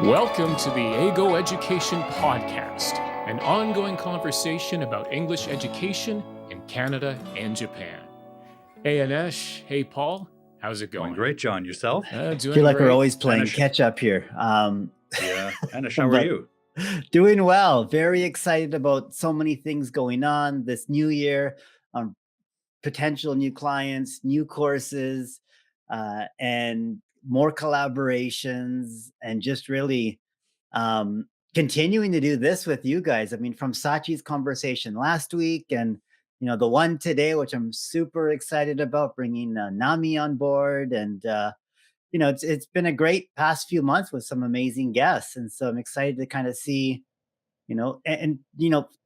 Welcome to the Ego Education Podcast, an ongoing conversation about English education in Canada and Japan. Hey Anesh, hey Paul, how's it going? Doing great, John. Yourself? I feel like we're always playing catch up here. Yeah. Anesh, how are you? Doing well. Very excited about so many things going on this new year, potential new clients, new courses, and more collaborations, and just really continuing to do this with you guys. I mean, from Sachi's conversation last week and the one today, which I'm super excited about, bringing Nami on board, and it's been a great past few months with some amazing guests, and so I'm excited to kind of see and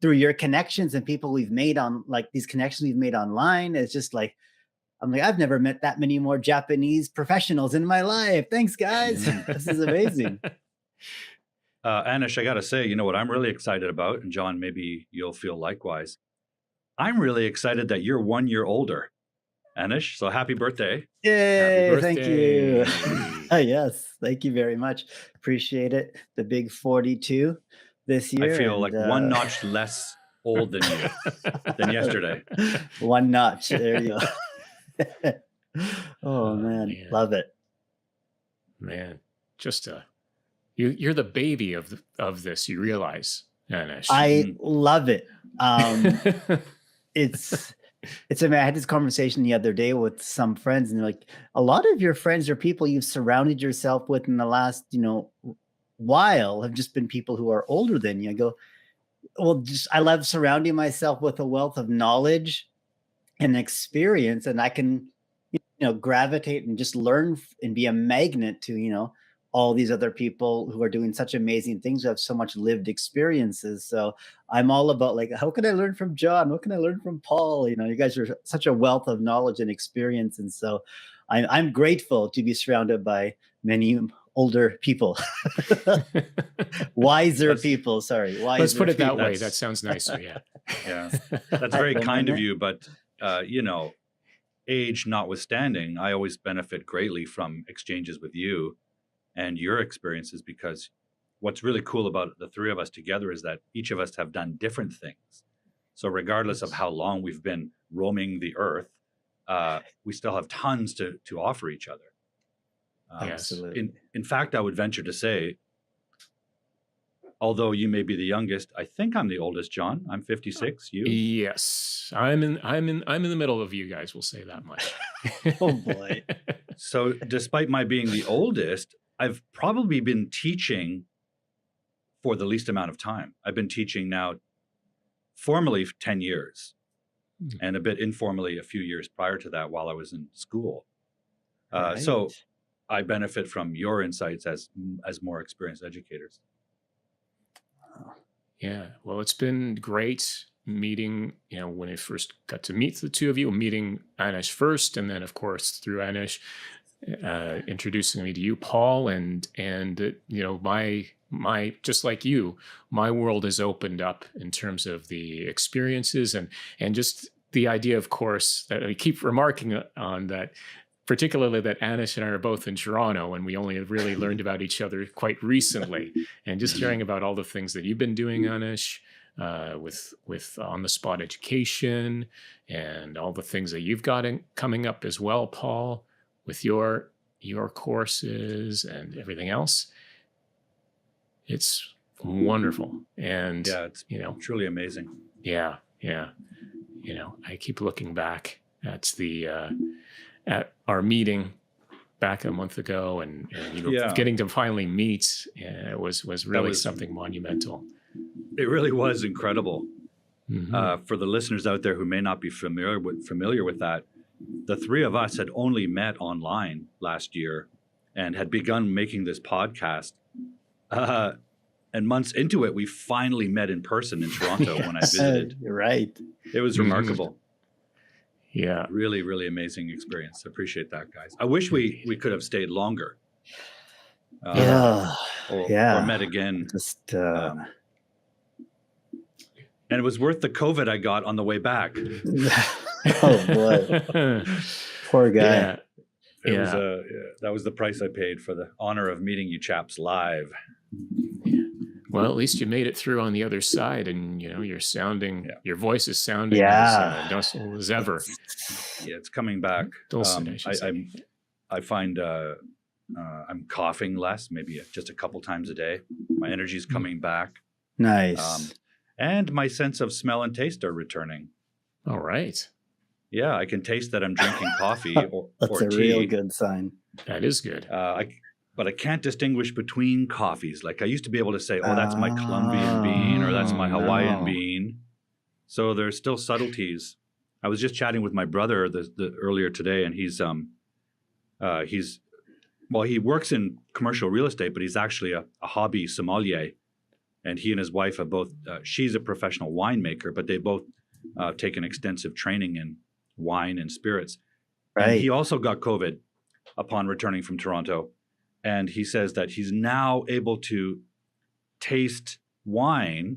through your connections and people we've made on, like, these connections we've made online. It's just like, I'm like, I've never met that many more Japanese professionals in my life. Thanks, guys. This is amazing. Anesh, I got to say, what I'm really excited about, and John, maybe you'll feel likewise. I'm really excited that you're 1 year older, Anesh. So happy birthday. Yay, Happy thank you. Yes, thank you very much. Appreciate it. The big 42 this year. I feel like one notch less old than you than yesterday. One notch. There you go. Oh man, love it. Man, just you're the baby of this. You realize, Anesh. I love it. It's I had this conversation the other day with some friends, and they're like, a lot of your friends are people you've surrounded yourself with in the last while have just been people who are older than you. I go, well, I love surrounding myself with a wealth of knowledge and experience, and I can gravitate and just learn and be a magnet to all these other people who are doing such amazing things, who have so much lived experiences. So I'm all about, like, how can I learn from John? What can I learn from Paul? You guys are such a wealth of knowledge and experience, and so I'm grateful to be surrounded by many older people. Wiser people. Sorry, wiser. Let's put it that people. way. That sounds nicer. Yeah. Yeah, that's very kind of you. But age notwithstanding, I always benefit greatly from exchanges with you and your experiences, because what's really cool about the three of us together is that each of us have done different things. So regardless of how long we've been roaming the earth, we still have tons to offer each other. Absolutely. In fact, I would venture to say, although you may be the youngest, I think I'm the oldest, John. I'm 56. You? Yes, I'm in the middle of you guys. We'll say that much. Oh boy. So despite my being the oldest, I've probably been teaching for the least amount of time. I've been teaching now formally 10 years and a bit informally a few years prior to that while I was in school. Right. So I benefit from your insights as more experienced educators. Yeah, well, it's been great meeting, when I first got to meet the two of you, meeting Anesh first, and then, of course, through Anesh, introducing me to you, Paul, and my just like you, my world has opened up in terms of the experiences and just the idea, of course, that I keep remarking on, that particularly that Anesh and I are both in Toronto, and we only really learned about each other quite recently, and just hearing about all the things that you've been doing, Anesh, with on-the-spot education, and all the things that you've got coming up as well, Paul, with your courses and everything else. It's wonderful. And yeah, it's truly amazing. Yeah. I keep looking back at at our meeting back a month ago, and getting to finally meet was really something monumental. It really was incredible. Mm-hmm. For the listeners out there who may not be familiar with that, the three of us had only met online last year and had begun making this podcast. And months into it, we finally met in person in Toronto. Yes, when I visited. You're right. It was remarkable. Yeah. Really, really amazing experience. Appreciate that, guys. I wish we could have stayed longer. Or met again. And it was worth the COVID I got on the way back. Oh boy. Poor guy. That was the price I paid for the honor of meeting you chaps live. Yeah. Well, at least you made it through on the other side, and your voice is sounding as Yeah. docile as ever. It's coming back. Dulcet, I should say. I find I'm coughing less, maybe just a couple times a day. My energy's coming back. Nice. And my sense of smell and taste are returning. All right. Yeah, I can taste that I'm drinking coffee or That's a tea. real good sign. That is good. But I can't distinguish between coffees. Like I used to be able to say, oh, that's my Colombian bean or that's my Hawaiian bean. So there's still subtleties. I was just chatting with my brother earlier today, and he works in commercial real estate, but he's actually a hobby sommelier. And he and his wife have both, she's a professional winemaker, but they both taken extensive training in wine and spirits. Right. And he also got COVID upon returning from Toronto. And he says that he's now able to taste wine,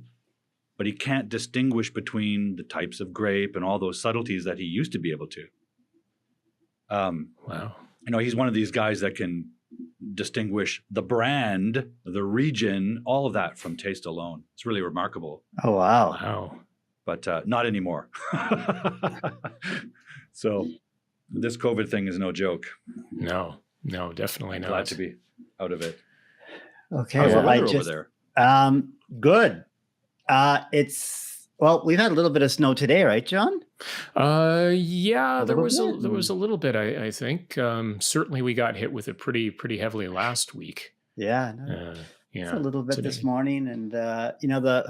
but he can't distinguish between the types of grape and all those subtleties that he used to be able to. Wow. He's one of these guys that can distinguish the brand, the region, all of that from taste alone. It's really remarkable. Oh, wow. Wow. But not anymore. So this COVID thing is no joke. No, definitely not. Glad to be out of it. Okay. How's the Well, weather over there? Good. We've had a little bit of snow today, right, John? Yeah, there little bit? was a little bit, I think. Certainly we got hit with it pretty heavily last week. Yeah. No. Yeah. It's a little bit this today. morning, and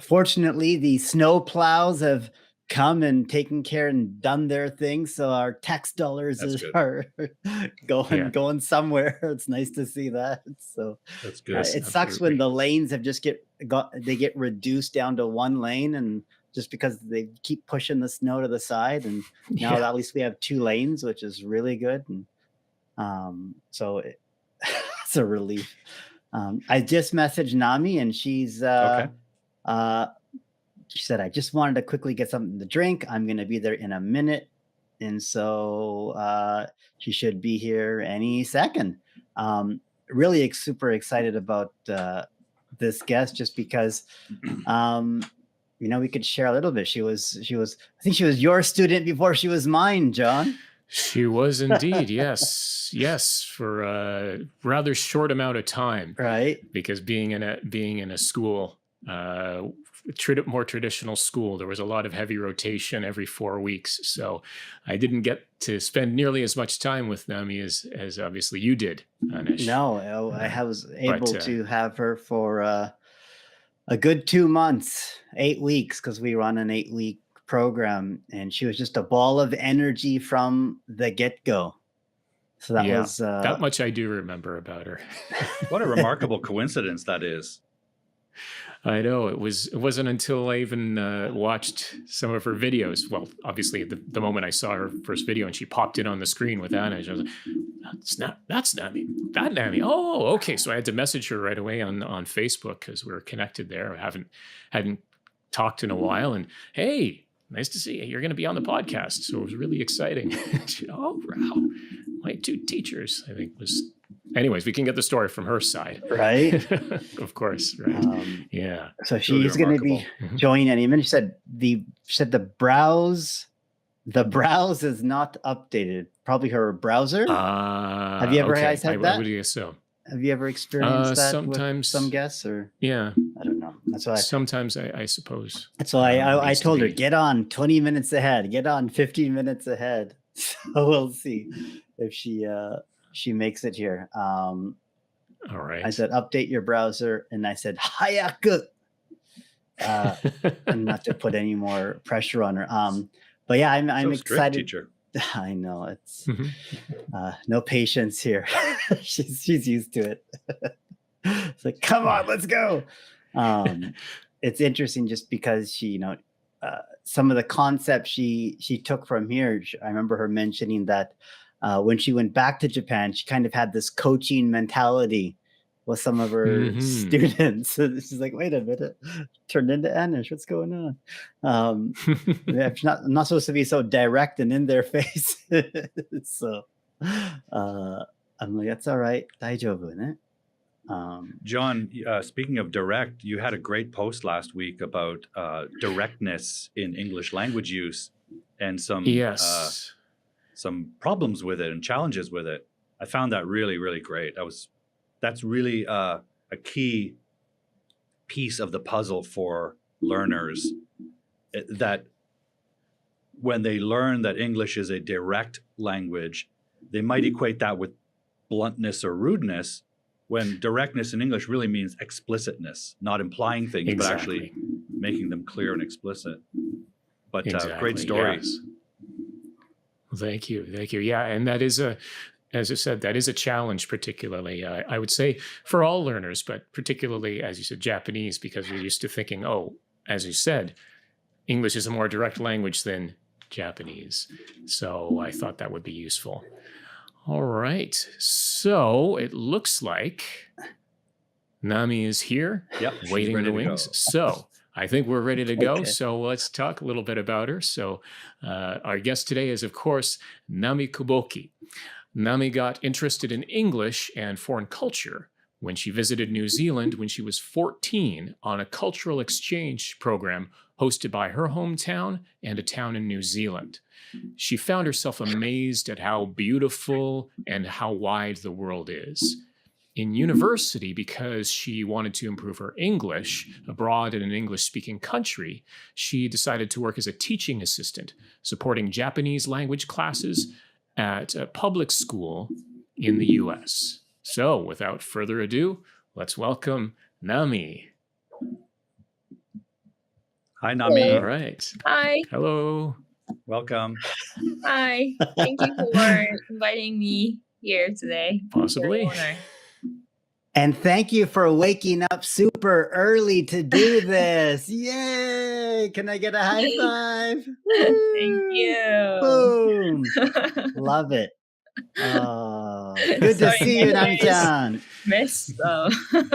fortunately the snow plows have come and taken care and done their thing, so our tax dollars That's good. are Yeah. going somewhere. It's nice to see that. So That's good. Yes, it sucks when absolutely. the lanes have just get reduced down to one lane, and just because they keep pushing the snow to the side, and now Yeah. at least we have 2 lanes, which is really good. And so it's a relief. I just messaged Nami, and she's Okay. she said, I just wanted to quickly get something to drink. I'm going to be there in a minute. And so she should be here any second. Really super excited about this guest, just because, we could share a little bit. She was, I think she was your student before she was mine, John. She was indeed, yes, for a rather short amount of time, Right. because being in a school, more traditional school, there was a lot of heavy rotation every 4 weeks, so I didn't get to spend nearly as much time with Nami as obviously you did, Anish. No, I was able but, to have her for a good 2 months, 8 weeks, because we run an 8-week program, and she was just a ball of energy from the get-go. So that Yeah, was that much I do remember about her. What a remarkable coincidence that is. I know it wasn't until I even watched some of her videos. Well, obviously, the moment I saw her first video and she popped in on the screen with Anna, I was like, that's Nami. That Nami. Oh, okay. So I had to message her right away on Facebook, because we're connected there. I hadn't talked in a while, and hey, nice to see you. You're going to be on the podcast. So it was really exciting. Oh, wow. My 2 teachers, I think, was. Anyways, we can get the story from her side. right. Of course, right. Yeah. So Really she's going to be remarkable. joining any minute. She said the browse is not updated. Probably her browser. Have you ever guys had that? I would guess so. Have you ever experienced that sometimes, with some guests? Or Yeah. I don't know. That's why. Sometimes I suppose. So I needs to told her, be. get on 20 minutes ahead, get on 15 minutes ahead. So we'll see if she makes it here. All right. I said, update your browser. And I said, hayaku. And not to put any more pressure on her. But yeah, I'm So strict, excited. teacher. I know it's Mhm. no patience here. she's used to it. It's like, come on, let's go. It's interesting just because she, some of the concepts she took from here. I remember her mentioning that when she went back to Japan, she kind of had this coaching mentality with some of her students. So she's like, wait a minute, turned into Anish. What's going on? I'm not supposed to be so direct and in their face. So I'm like, that's all right. 大丈夫ね. John, speaking of direct, you had a great post last week about directness in English language use and Yes. some problems with it and challenges with it. I found that really, really great. That's really a key piece of the puzzle for learners, that when they learn that English is a direct language, they might equate that with bluntness or rudeness, when directness in English really means explicitness, not implying things, but actually making them clear and explicit. But great story. Yes. Thank you. Yeah, and that is as I said, that is a challenge, particularly, I would say, for all learners, but particularly, as you said, Japanese, because we're used to thinking, oh, as you said, English is a more direct language than Japanese. So I thought that would be useful. All right. So it looks like Nami is here, waiting in the wings. So I think we're ready to go. Okay. So let's talk a little bit about her. So our guest today is, of course, Nami Kuboki. Nami got interested in English and foreign culture when she visited New Zealand when she was 14 on a cultural exchange program hosted by her hometown and a town in New Zealand. She found herself amazed at how beautiful and how wide the world is. In university, because she wanted to improve her English abroad in an English-speaking country, she decided to work as a teaching assistant, supporting Japanese language classes at a public school in the US. So, without further ado, let's welcome Nami. Hi, Nami. All right. Hi. Hello. Welcome. Hi. Thank you for inviting me here today. Possibly. It's an honor. And thank you for waking up super early to do this. Yay! Can I get a high five? Thank you. Boom! Love it. Oh, good to Sorry, see you, my Nami-chan. Missed though.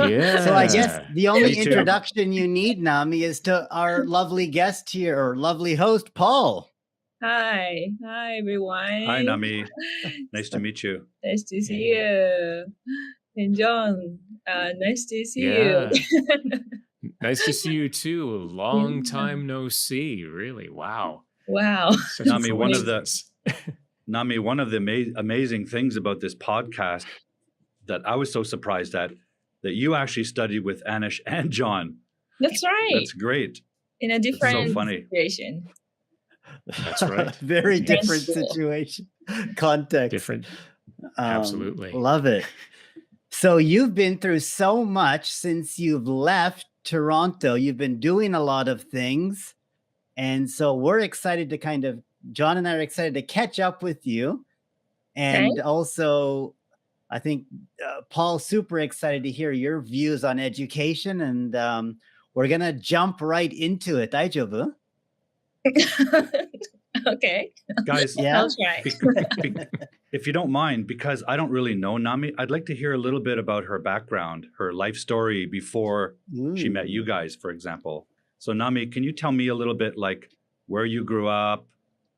Yeah. So I guess the only Me too. introduction you need, Nami, is to our lovely guest here, or lovely host, Paul. Hi. Hi, everyone. Hi, Nami. Nice to meet you. Nice to see you. And John, nice to see Yeah. you. Nice to see you too. A long time no see, really. Wow. Wow. Such a Nami, one of the coincidence. amazing things about this podcast that I was so surprised at, that you actually studied with Anish and John. That's right. That's great. In a different funny. situation. That's right. Very different School. situation, context. Different. Absolutely. Love it. So you've been through so much since you've left Toronto. You've been doing a lot of things. And so we're excited to John and I are excited to catch up with you. And also, I think Paul's super excited to hear your views on education. And we're going to jump right into it. Daijoubu? Okay. Guys, Yeah. I'll try. if you don't mind, because I don't really know Nami, I'd like to hear a little bit about her background, her life story before she met you guys, for example. So Nami, can you tell me a little bit, like, where you grew up?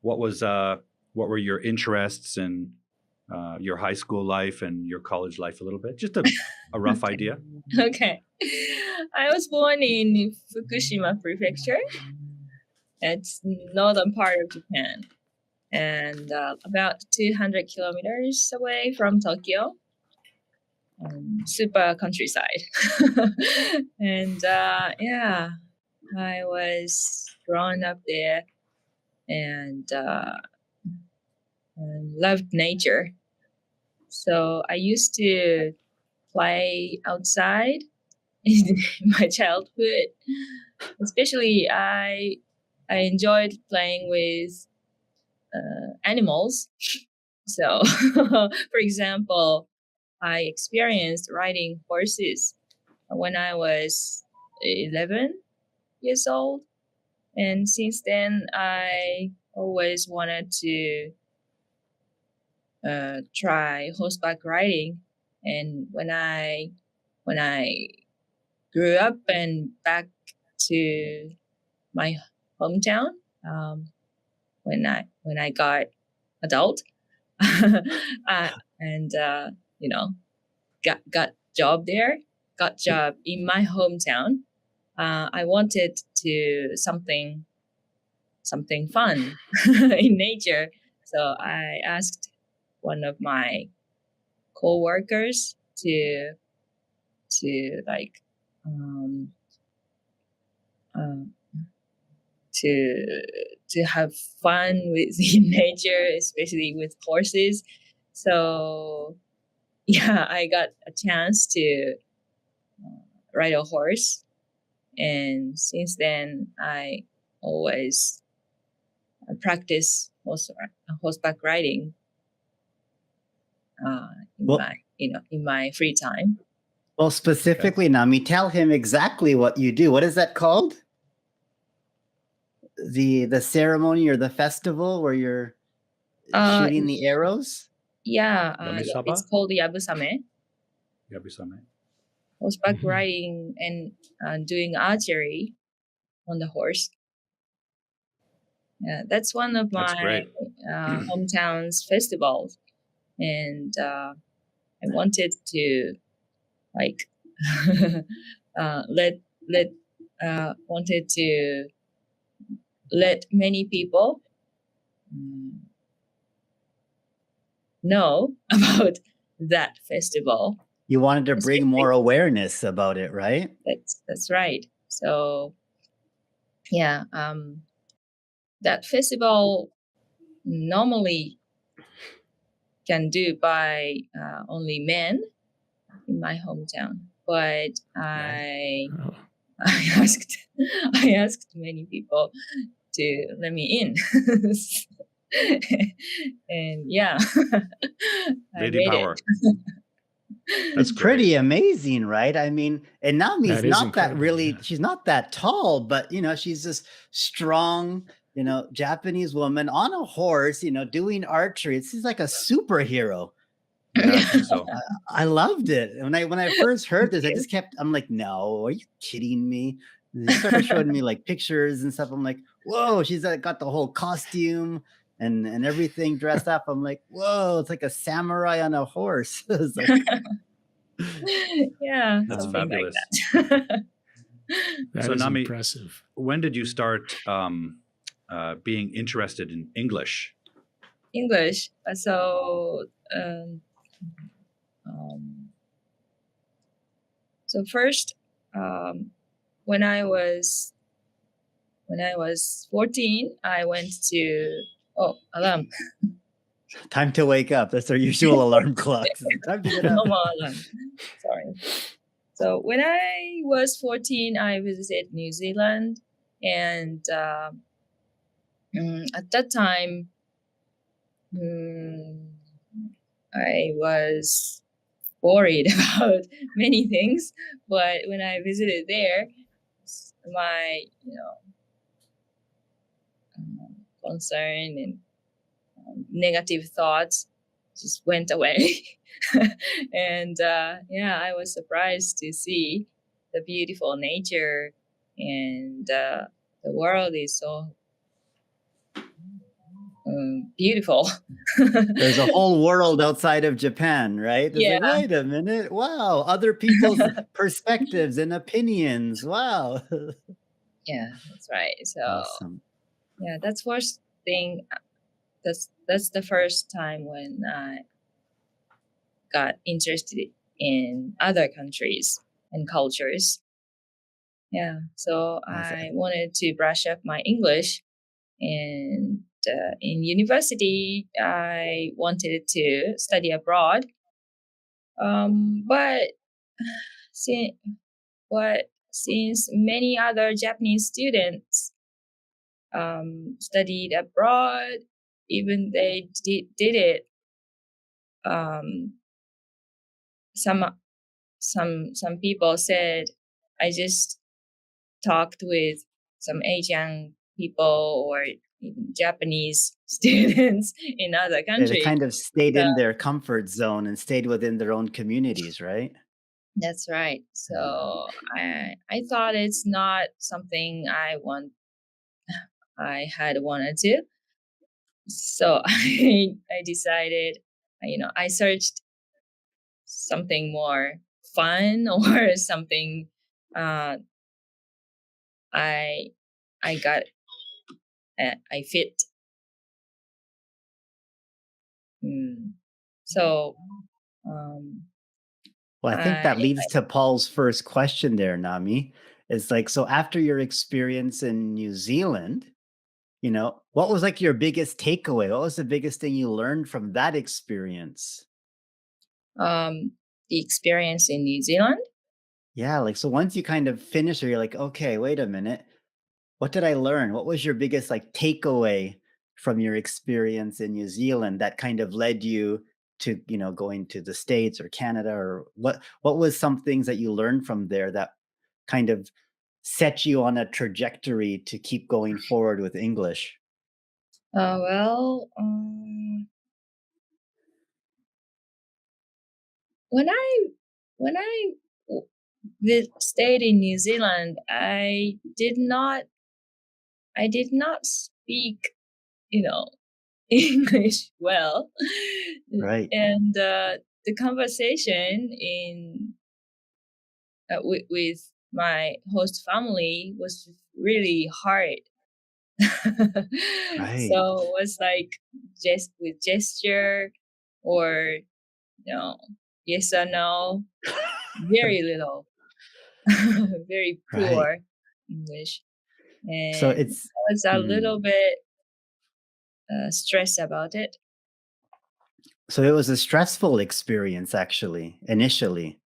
What were your interests in your high school life and your college life a little bit? Just a rough idea. Okay. I was born in Fukushima Prefecture. It's northern part of Japan, and about 200 kilometers away from Tokyo. Super countryside. And yeah, I was grown up there and loved nature. So I used to play outside in my childhood. Especially I enjoyed playing with animals. So, for example, I experienced riding horses when I was 11 years old. And since then, I always wanted to try horseback riding. And when I grew up and back to my hometown, when I got adult, and got job there, got job in my hometown. I wanted to something fun in nature. So I asked one of my co-workers to like um, to have fun with in nature, especially with horses. So yeah, I got a chance to ride a horse, and since then I always practice horseback riding in Well, my in my free time. well, specifically, Nami, tell him exactly what you do. What is that called? The ceremony or the festival where you're shooting the arrows? Yeah, Yamisaba? it's called Yabusame. Yabusame. Horseback riding and doing archery on the horse. Yeah, that's one of That's my great. hometown's festivals, and I wanted to like wanted to let many people know about that festival. You wanted to bring more awareness about it, right? That's right. So yeah, that festival normally can do by only men in my hometown, but I asked many people to let me in. And yeah, I Lady made power. it. It's pretty amazing, right? I mean, and Nami's That is not that incredible, really, yeah. she's not that tall, but she's this strong, Japanese woman on a horse, doing archery. She's like a superhero. Yeah, I think so. I loved it. When I first heard this, I'm like, no, are you kidding me? They started showing me like pictures and stuff. I'm like, whoa, she's got the whole costume and everything dressed up. I'm like, whoa, it's like a samurai on a horse. It's like, Yeah, That's something fabulous. like that. That So, is Nami, impressive. when did you start being interested in English? English. So first, when I was 14, I went to alarm. time to wake up. That's our usual alarm clocks. Time to get up. No more alarm. Sorry. So when I was 14, I visited New Zealand, and at that time, I was worried about many things. But when I visited there, my concern and negative thoughts just went away. And I was surprised to see the beautiful nature, and the world is so beautiful. There's a whole world outside of Japan, right? It's like, wait a minute. Wow. Other people's perspectives and opinions. Wow. Yeah, that's right. So Awesome. yeah, that's first thing. That's the first time when I got interested in other countries and cultures. Yeah, so I wanted to brush up my English, and in university I wanted to study abroad. But since many other Japanese students studied abroad, even they did it. Some people said I just talked with some Asian people or even Japanese students in other countries. They kind of stayed in their comfort zone and stayed within their own communities, right? That's right. So I thought it's not something I had wanted to. So I decided, I searched something more fun or something. I I got I fit. So Well, I think I that leads to Paul's first question there, Nami. It's like, so after your experience in New Zealand, what was like your biggest takeaway? What was the biggest thing you learned from that experience? the experience in New Zealand. Yeah, like so once you kind of finish it, you're like, okay, wait a minute. What did I learn? What was your biggest like takeaway from your experience in New Zealand that kind of led you to, going to the States or Canada, or what was some things that you learned from there that kind of set you on a trajectory to keep going forward with English? Well, when I stayed in New Zealand, I did not speak, English well, Right. and the conversation with my host family was really hard. Right. So it was like just with gesture or yes or no, very little, very Right. poor English, So and it's I was a mm, little bit stressed about it. so it was a stressful experience actually, initially.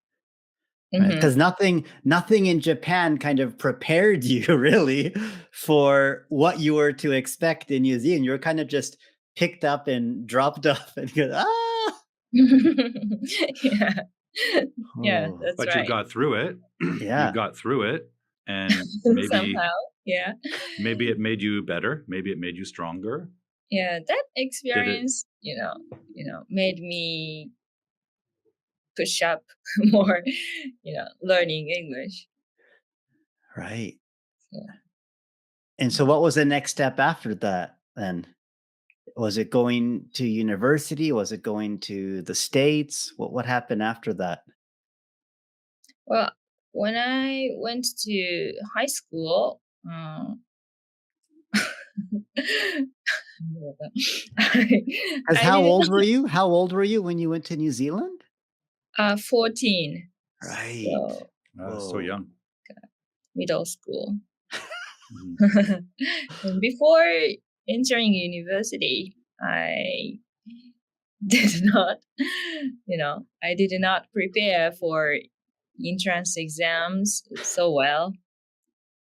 Right, Hmm. because nothing in Japan kind of prepared you really for what you were to expect in New Zealand. You were kind of just picked up and dropped off and go, "Ah!" Yeah, yeah, Oh, that's But you right. got through it. You yeah, got through it, and maybe Somehow, yeah, maybe it made you better. Maybe it made you stronger. yeah. That Did it? experience, made me push up more, learning English. right. So, And so what was the next step after that then? Was it going to university? Was it going to the States? What happened after that? well, when I went to high school, 'Cause I how didn't old were you? How old were you when you went to New Zealand? 14, Right. so So Whoa. young. middle school. Mhm. And before entering university, I did not, I did not prepare for entrance exams so well.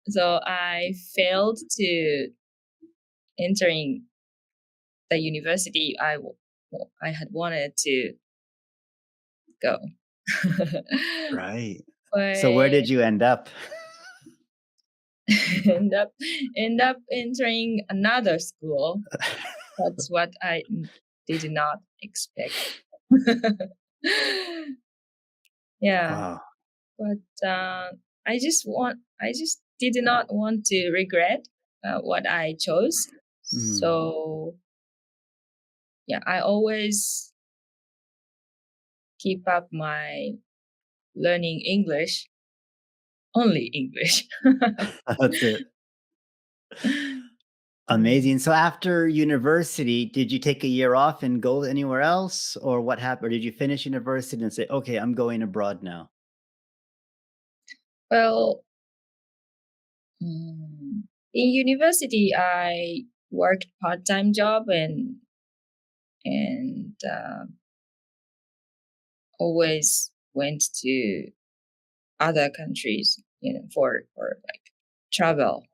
So I failed to entering the university I had wanted to go. Right. So where But did you end up? end up end up entering another school. That's what I did not expect. Yeah, Wow. but I just did not want to regret what I chose. Mm, So yeah, I always keep up my learning English, only English. that's it. Mm. Amazing. So after university, did you take a year off and go anywhere else, or what happened? Or did you finish university and say, "Okay, I'm going abroad now"? Well, mm, in university, I worked part-time job and always went to other countries, for like travel,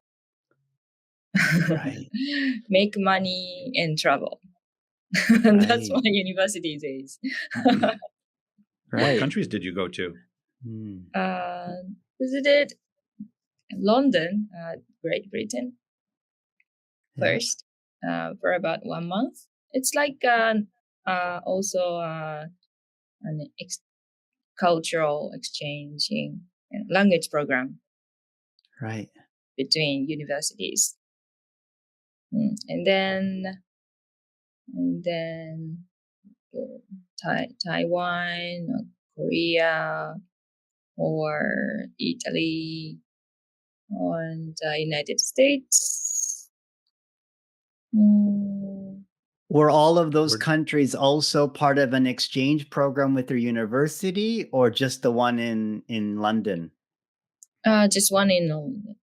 Right. make money and travel. That's Right. my university days. What Right. countries did you go to? Mm, uh, Visited London, Great Britain yeah. first for about 1 month. It's like also an cultural exchanging language program Right. between universities. And then Taiwan, Korea, or Italy, and United States. Were all of those Where- countries also part of an exchange program with your university, or just the one in London? Just one in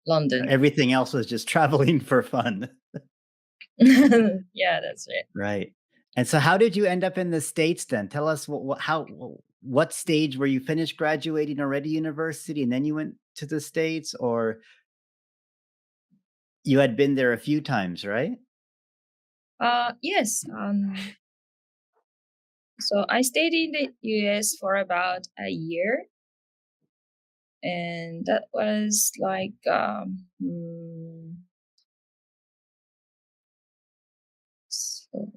London. Everything else was just traveling for fun. Yeah, that's it. Right. And so how did you end up in the States then? Tell us what stage were you finished graduating already university and then you went to the States, or you had been there a few times, right? Yes. So I stayed in the US for about a year, and that was like so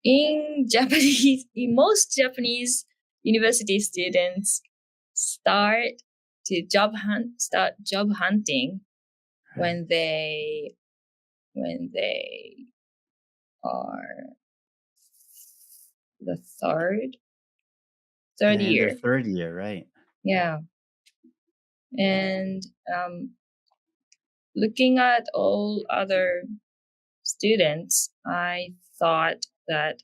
in Japanese, in most Japanese university students start job hunting when they are the third In year. their third year, right? Yeah. And looking at all other students, I thought that,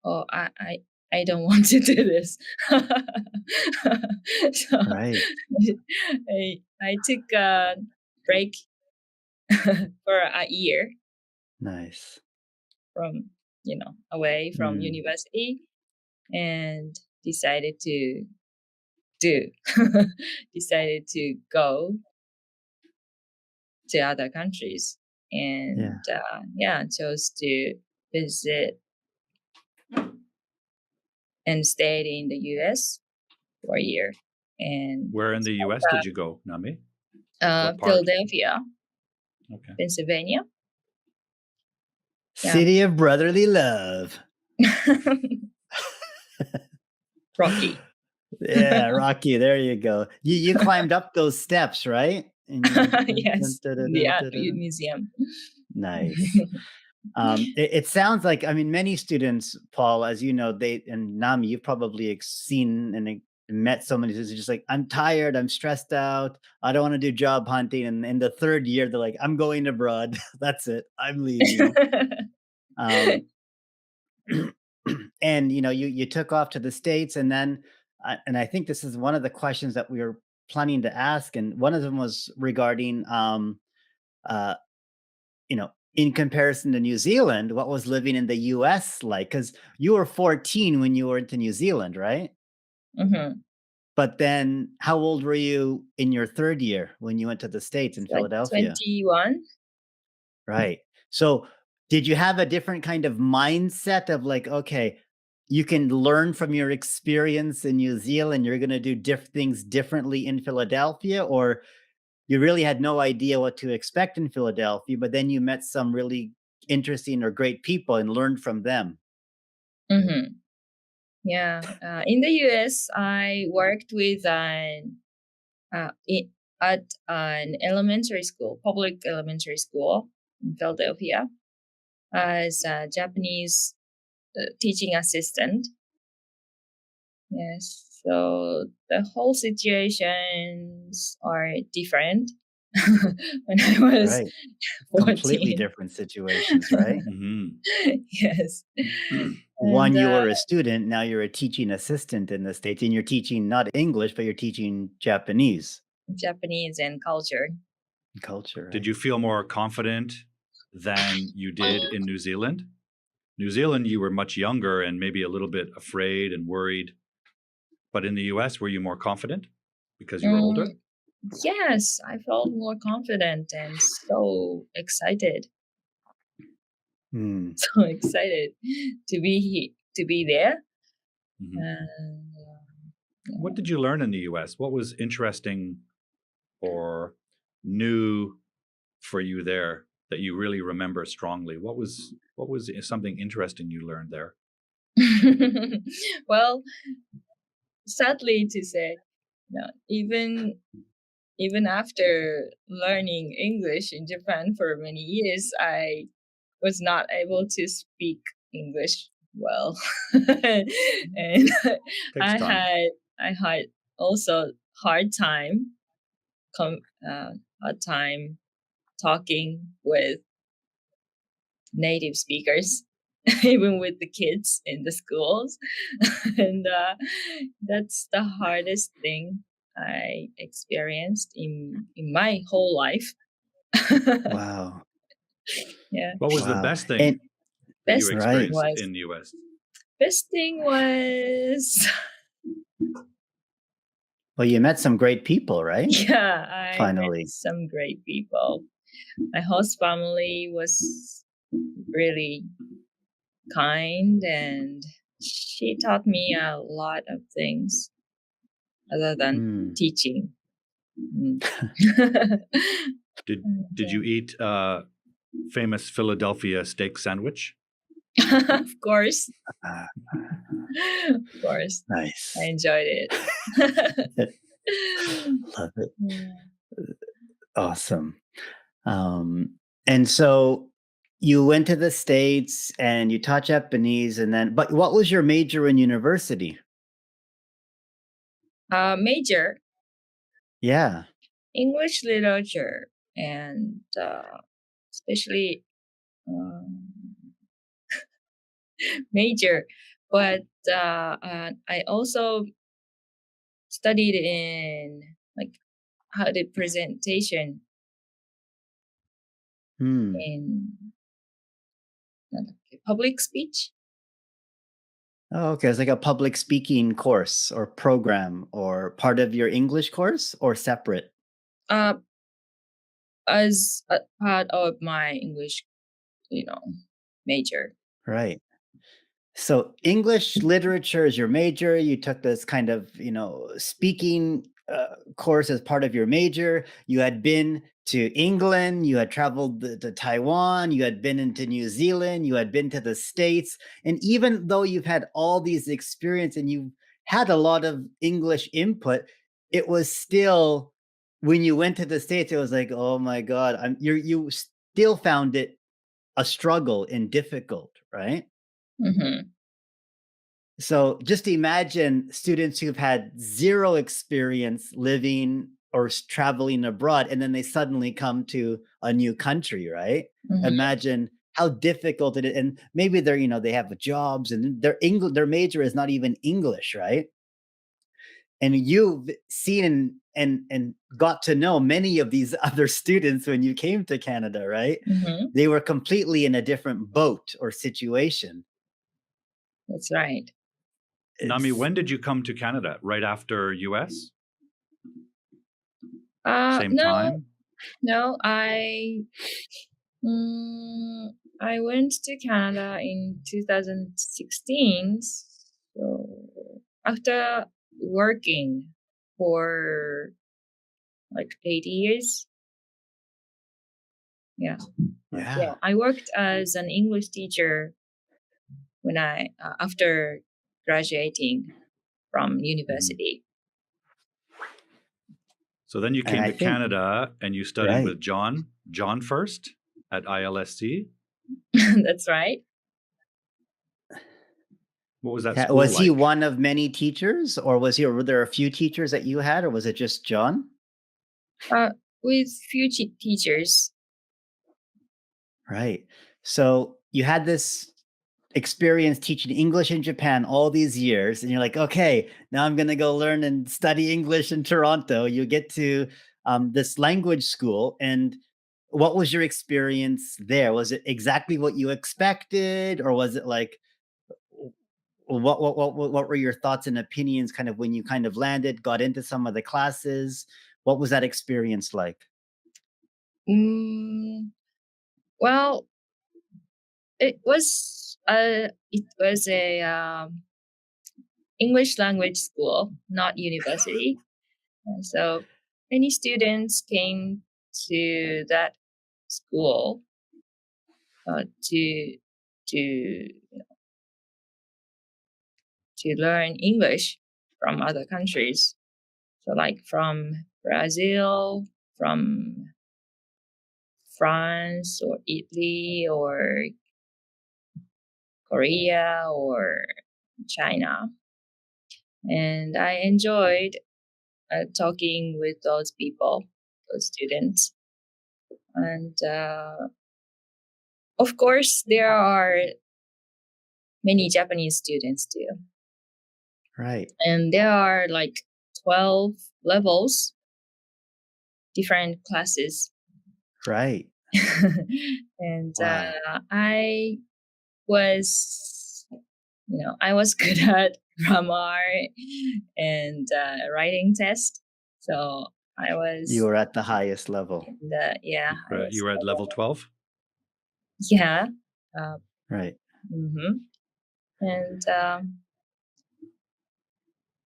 oh, I don't want to do this. So Right. I took a break for a year Nice. from, away from Mm. university, and decided to do decided to go to other countries, and chose to visit and stayed in the US for a year. And Where in the US did you go, Nami? What part? Philadelphia, Okay. Pennsylvania. Yeah. City of brotherly love. Rocky. Yeah, Rocky. There you go. You climbed up those steps, right? And Yes, the art museum. Nice. It sounds like, I mean, many students, Paul, as you know, and Nami, you've probably seen and met so many students who are just like, I'm tired, I'm stressed out, I don't want to do job hunting. And in the third year, they're like, I'm going abroad. That's it. I'm leaving. And you took off to the States, and then and I think this is one of the questions that we were planning to ask, and one of them was regarding uh in comparison to New Zealand, what was living in the US like? Because you were 14 when you were into New Zealand, right? Mm-hmm. But then how old were you in your third year when you went to the States in Philadelphia? 21. Right. So did you have a different kind of mindset of like, okay, you can learn from your experience in New Zealand, you're going to do things differently in Philadelphia? Or you really had no idea what to expect in Philadelphia, but then you met some really interesting or great people and learned from them? Mm-hmm. Yeah. In the US, I worked with at an elementary school, public elementary school in Philadelphia, as a Japanese teaching assistant. Yes. So the whole situations are different when I was Right. Completely 14. different situations, right? Mhm. Yes. One, And you were a student, now you're a teaching assistant in the States, and you're teaching not English, but you're teaching Japanese Japanese and culture. culture. Did Right? you feel more confident than you did in New Zealand? New Zealand, you were much younger and maybe a little bit afraid and worried. But in the US, were you more confident because you were older? Yes, I felt more confident and so excited. Hmm. So excited to be there. Mhm. And What did you learn in the US? What was interesting or new for you there that you really remember strongly? What was something interesting you learned there? well, sadly to say, even after learning English in Japan for many years, I was not able to speak English well. And Takes time. I had also hard time hard time talking with native speakers, even with the kids in the schools. And that's the hardest thing I experienced in my whole life. Wow. Yeah. What was the Wow. best thing And that you Best right. thing experienced was in the US? best thing was Well, you met some great people, right? yeah, I met Finally. some great people. My host family was really kind, and she taught me a lot of things other than Mm. teaching. Mm. Did you eat famous Philadelphia steak sandwich? Of course. Ah, Of course. I nice. enjoyed it. Love it. Yeah. Awesome. And so you went to the States and you taught Japanese, and then, but what was your major in university? Major Yeah. English literature, and especially major, but I also studied in like how the presentation Hmm. in public speech. Oh, okay. It's like a public speaking course or program or part of your English course or separate? Uh, as a part of my English, major. Right. So English literature is your major. You took this kind of, speaking course as part of your major. You had been to England. You had traveled to Taiwan. You had been into New Zealand. You had been to the States. And even though you've had all these experience and you've had a lot of English input, it was still when you went to the States, it was like, oh my God, you still found it a struggle and difficult, right? Mm-hmm. So just imagine students who've had zero experience living or traveling abroad, and then they suddenly come to a new country, right? Mm-hmm. Imagine how difficult it is. And maybe they have jobs and their major is not even English, right? And you've seen and got to know many of these other students when you came to Canada, right? Mm-hmm. They were completely in a different boat or situation. That's right. Nami, It's, when did you come to Canada? Right after US? Same No, time? no, I went to Canada in 2016. So after working for like 8 years, yeah, yeah. I worked as an English teacher when I after graduating from university. So then you And came I to think, Canada and you studied right. with John first at ILSC. That's right. What was that Yeah, school was he like? one of many teachers, or were there a few teachers that you had, or was it just John? With few teachers. Right. So you had this experience teaching English in Japan all these years, and you're like, okay, now I'm going to go learn and study English in Toronto. You get to this language school, and what was your experience there? Was it exactly what you expected, or was it like what were your thoughts and opinions kind of when you kind of landed, got into some of the classes? What was that experience like? Well, it was a English language school, not university. And so many students came to that school to to to learn English from other countries. So like from Brazil, from France or Italy or Korea or China. and I enjoyed talking with those people, those students. And of course, there are many Japanese students too. Right. And there are like 12 levels, different classes. Right. And Wow. I was, I was good at grammar and writing test. So I was, You were at the highest level. yeah. You were at level 12? Yeah. Right. Mm-hmm. And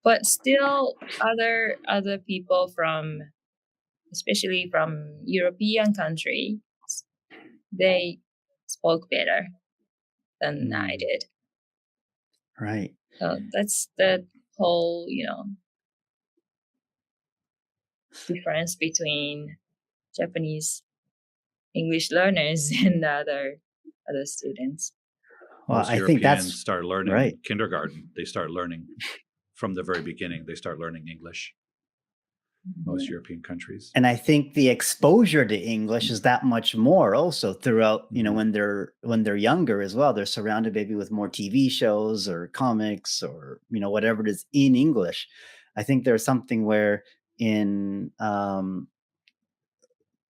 but still, other people from, especially from European countries, they spoke better than I did. Right. So that's the whole, difference between Japanese English learners and other students. Well, Most I think Europeans that's start learning right. kindergarten. They start learning from the very beginning. They start learning English. Most European countries. And I think the exposure to English is that much more also throughout, when they're younger as well. They're surrounded maybe with more TV shows or comics or, whatever it is in English. I think there's something where in what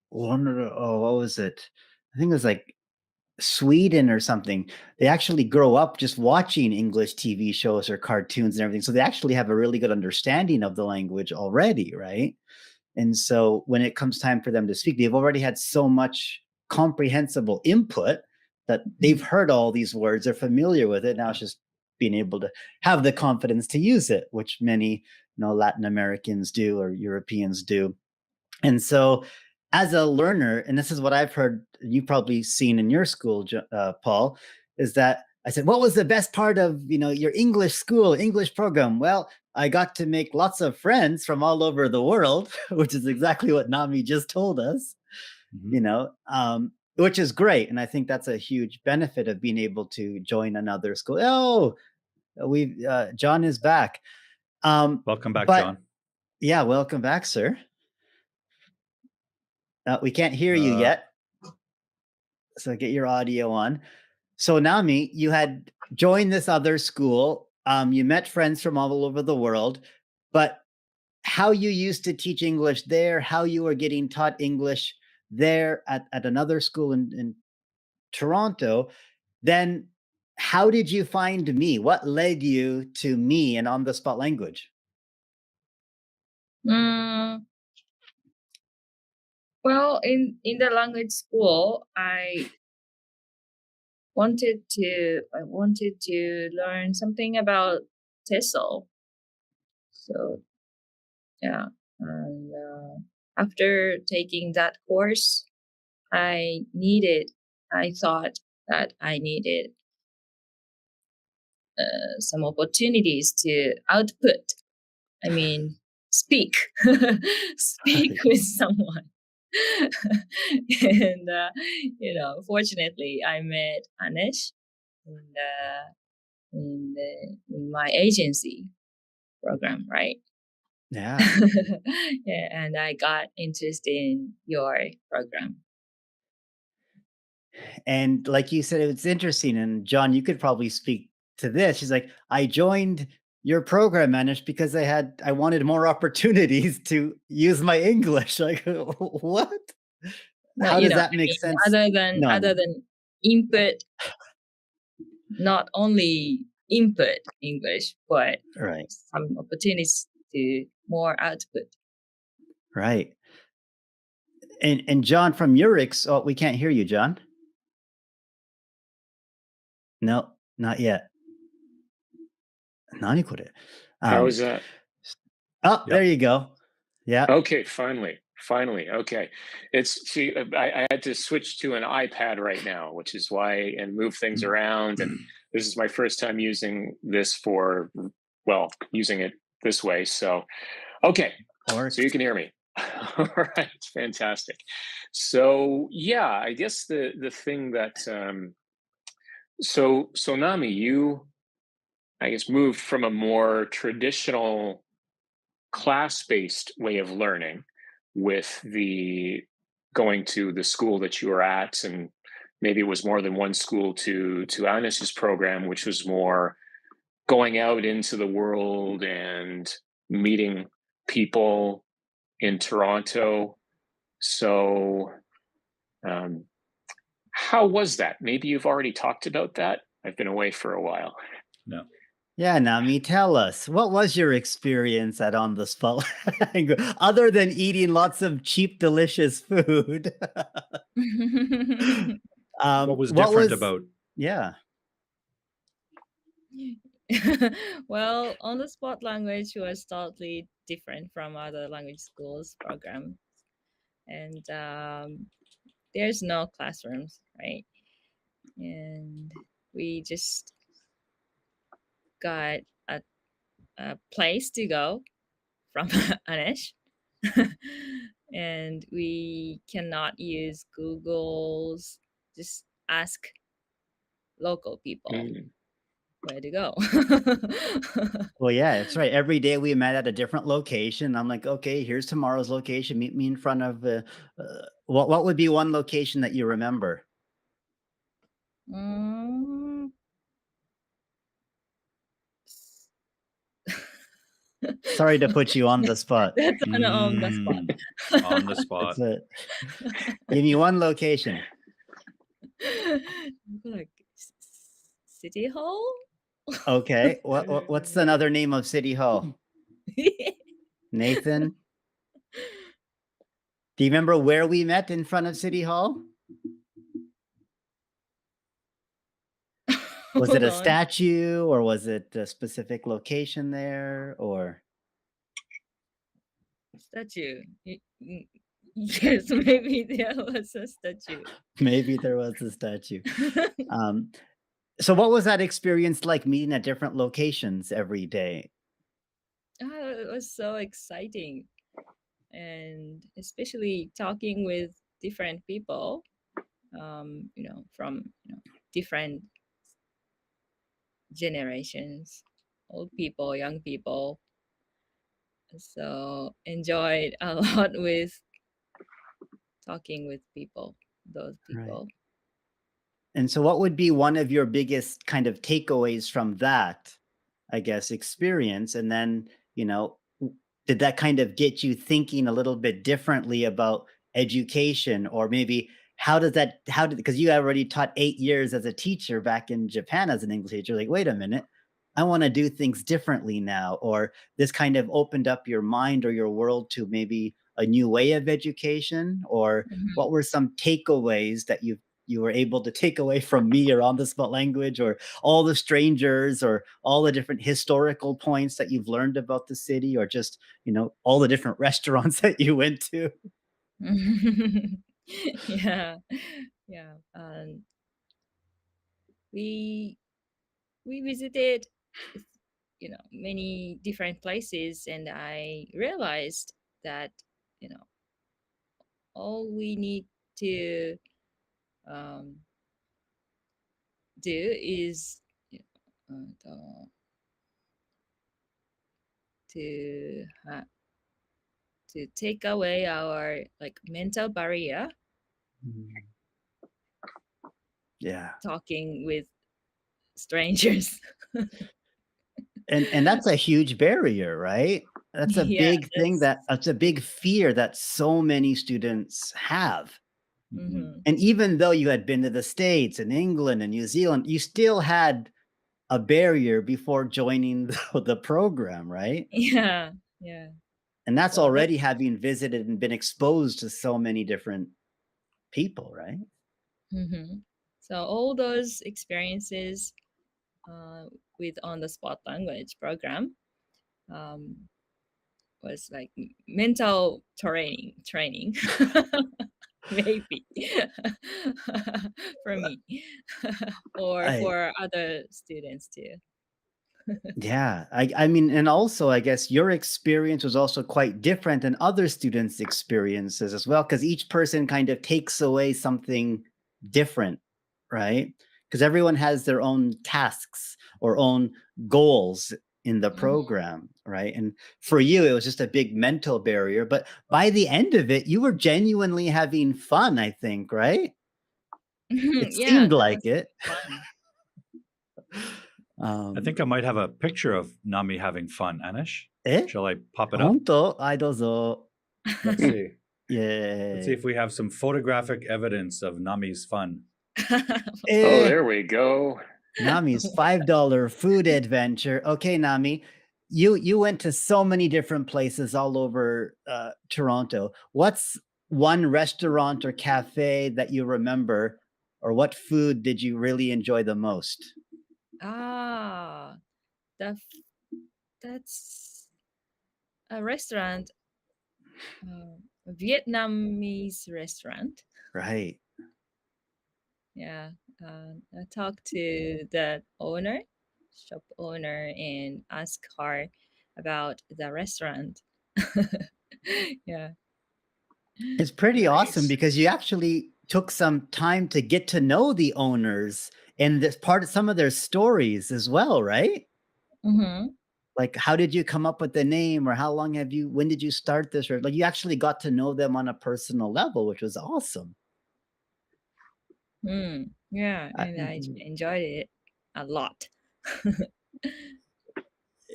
was it? I think it was like Sweden or something. They actually grow up just watching English TV shows or cartoons and everything. So they actually have a really good understanding of the language already, right? And so when it comes time for them to speak, they've already had so much comprehensible input that they've heard all these words, they're familiar with it. Now it's just being able to have the confidence to use it, which many, Latin Americans do or Europeans do. And so as a learner, and this is what I've heard, you've probably seen in your school, Paul, is that I said, what was the best part of, your English school, English program? Well, I got to make lots of friends from all over the world, which is exactly what Nami just told us, which is great. And I think that's a huge benefit of being able to join another school. Oh, John is back. Welcome back, John. Yeah, welcome back, sir. We can't hear you yet. So get your audio on. So Nami, you had joined this other school. You met friends from all over the world, but how you used to teach English there, how you were getting taught English there at another school in Toronto, then how did you find me? What led you to me and on the spot language? Well, in the language school, I wanted to learn something about TESOL. So yeah, and after taking that course, I thought that I needed some opportunities to output. I mean, speak, speak with someone. And fortunately, I met Anish in my agency program, right? Yeah. Yeah, and I got interested in your program. And like you said, it's interesting. And John, you could probably speak to this. She's like, I joined your program, Manish, because I wanted more opportunities to use my English. Like, what? No, How does that make sense? Other than input, not only input English, but Right. some opportunities to more output. Right. And John from Urix, oh, we can't hear you, John. No, not yet. How is that? Oh, there you go. Yeah. Okay, finally. Okay. I had to switch to an iPad right now, which is why, and move things around. And this is my first time using this using it this way. So, okay. So you can hear me. All right. Fantastic. So yeah, I guess the thing that, so Nami, I guess, moved from a more traditional class-based way of learning with the going to the school that you were at, and maybe it was more than one school, to Anish's program, which was more going out into the world and meeting people in Toronto. So, um, how was that? Maybe you've already talked about that. I've been away for a while. No. Yeah, Nami, tell us, what was your experience at On the Spot other than eating lots of cheap, delicious food? What was What different was about yeah. Well, on the spot language was totally different from other language schools program, and there's no classrooms, right? And we just got a place to go from Anish. And we cannot use Google's, just ask local people Mm. where to go. Well, yeah, that's right. Every day we met at a different location. I'm like, okay, here's tomorrow's location. Meet me in front of what would be one location that you remember? Mm, Sorry to put you on the spot. that's on the spot. on the It's spot? give me one location. Like City Hall? Okay. What's another name of City Hall? Nathan? Do you remember where we met in front of City Hall? Was it Hold a on. statue or was it a specific location there or Statue. Yes, maybe there was a statue. maybe there was a statue? So what was that experience like meeting at different locations every day? It was so exciting, and especially talking with different people, from different generations, old people, young people. So enjoyed a lot with talking with people, those Right. people. And so what would be one of your biggest kind of takeaways from that, I guess, experience? And then, did that kind of get you thinking a little bit differently about education? Or maybe how did, because you already taught 8 years as a teacher back in Japan as an English teacher, like, wait a minute, I want to do things differently now. Or this kind of opened up your mind or your world to maybe a new way of education? Or Mhm. what were some takeaways that you were able to take away from me or on the spot language or all the strangers or all the different historical points that you've learned about the city or just all the different restaurants that you went to? Yeah, yeah. We we visited, many different places, and I realized that you know all we need to um, do is to to take away our like mental barrier Mm. Yeah. talking with strangers. And that's a huge barrier, right? That's a Yeah, big thing that's a big fear that so many students have. Mhm. hmm And even though you had been to the States and England and New Zealand, you still had a barrier before joining the program, right? yeah, yeah. And that's So that already having visited and been exposed to so many different people, right? hmm so all those experiences uh, with on the spot language program um, was like mental training maybe for me or I for other students too. Yeah, I mean, and also I guess your experience was also quite different than other students' experiences as well, because each person kind of takes away something different, right? Because everyone has their own tasks or own goals in the Mhm. program, right? And for you, it was just a big mental barrier. But by the end of it, you were genuinely having fun, I think, right? It Yeah, seemed that like was it. fun. I think I might have a picture of Nami having fun. Anish, え shall I pop it up? 本当はい、どうぞ。 Let's see. Yay. Let's see if we have some photographic evidence of Nami's fun. Oh, え there we go. Nami's $5 food adventure. Okay, Nami, you went to so many different places all over Toronto. What's one restaurant or cafe that you remember, or what food did you really enjoy the most? Ah, that's a restaurant, a Vietnamese restaurant. Right. Yeah, I talked to the shop owner, and asked her about the restaurant. Yeah, It's pretty awesome Nice. because you actually took some time to get to know the owners and this part of some of their stories as well, right? mm-hmm. Like, how did you come up with the name, or when did you start this? Or like, you actually got to know them on a personal level, which was awesome. Yeah, I- and I enjoyed it a lot.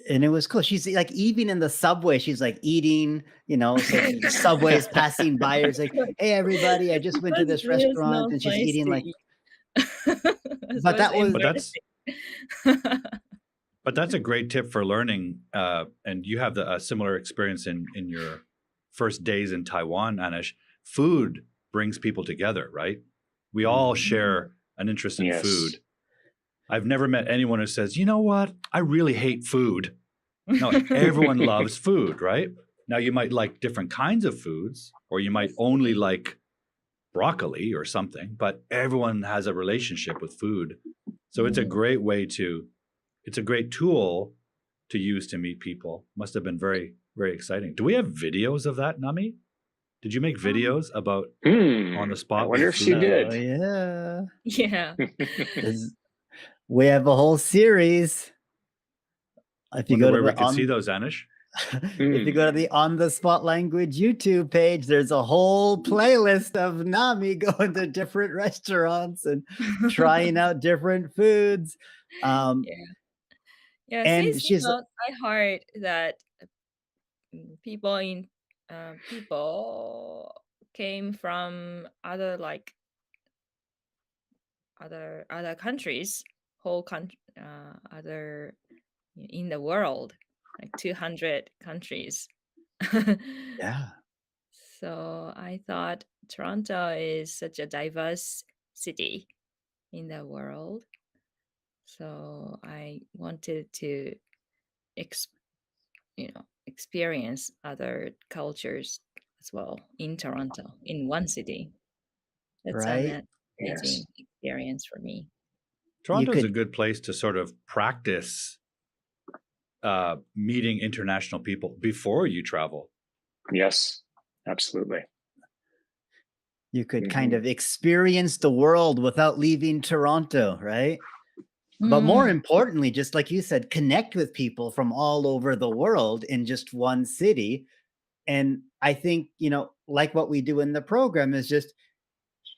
and it was cool. She's like, even in the subway, she's like eating, so subway's passing by. It's like, hey, everybody, I just went to this There's restaurant, no and she's place eating to like, eat. It but was that was, But that's embarrassing. but that's a great tip for learning. And you have a similar experience in your first days in Taiwan, Anish. Food brings people together, right? We all share an interest in Yes. food. I've never met anyone who says, you know what, I really hate food. No, everyone loves food, right? Now you might like different kinds of foods, or you might only like broccoli or something, but everyone has a relationship with food. So it's a great it's a great tool to use to meet people. Must have been very, very exciting. Do we have videos of that, Nami? Did you make videos about on the I spot wonder with if she food? oh did. yeah, Yeah. we have a whole series. If you Wonder go to where we the could see those, Anish. if you go to the On the Spot Language YouTube page, there's a whole playlist of Nami going to different restaurants and trying out different foods. Yeah. Yeah, And since she's I heard that people came from other other countries, whole country, other in the world, like 200 countries. yeah, So I thought Toronto is such a diverse city in the world. So I wanted to experience other cultures as well in Toronto, in one city. That's right. an amazing Yes. experience for me. You Toronto's a could, good place to sort of practice meeting international people before you travel. Yes. Absolutely. kind of experience the world without leaving Toronto, right? But more importantly, just like you said, connect with people from all over the world in just one city. And I think, like what we do in the program is just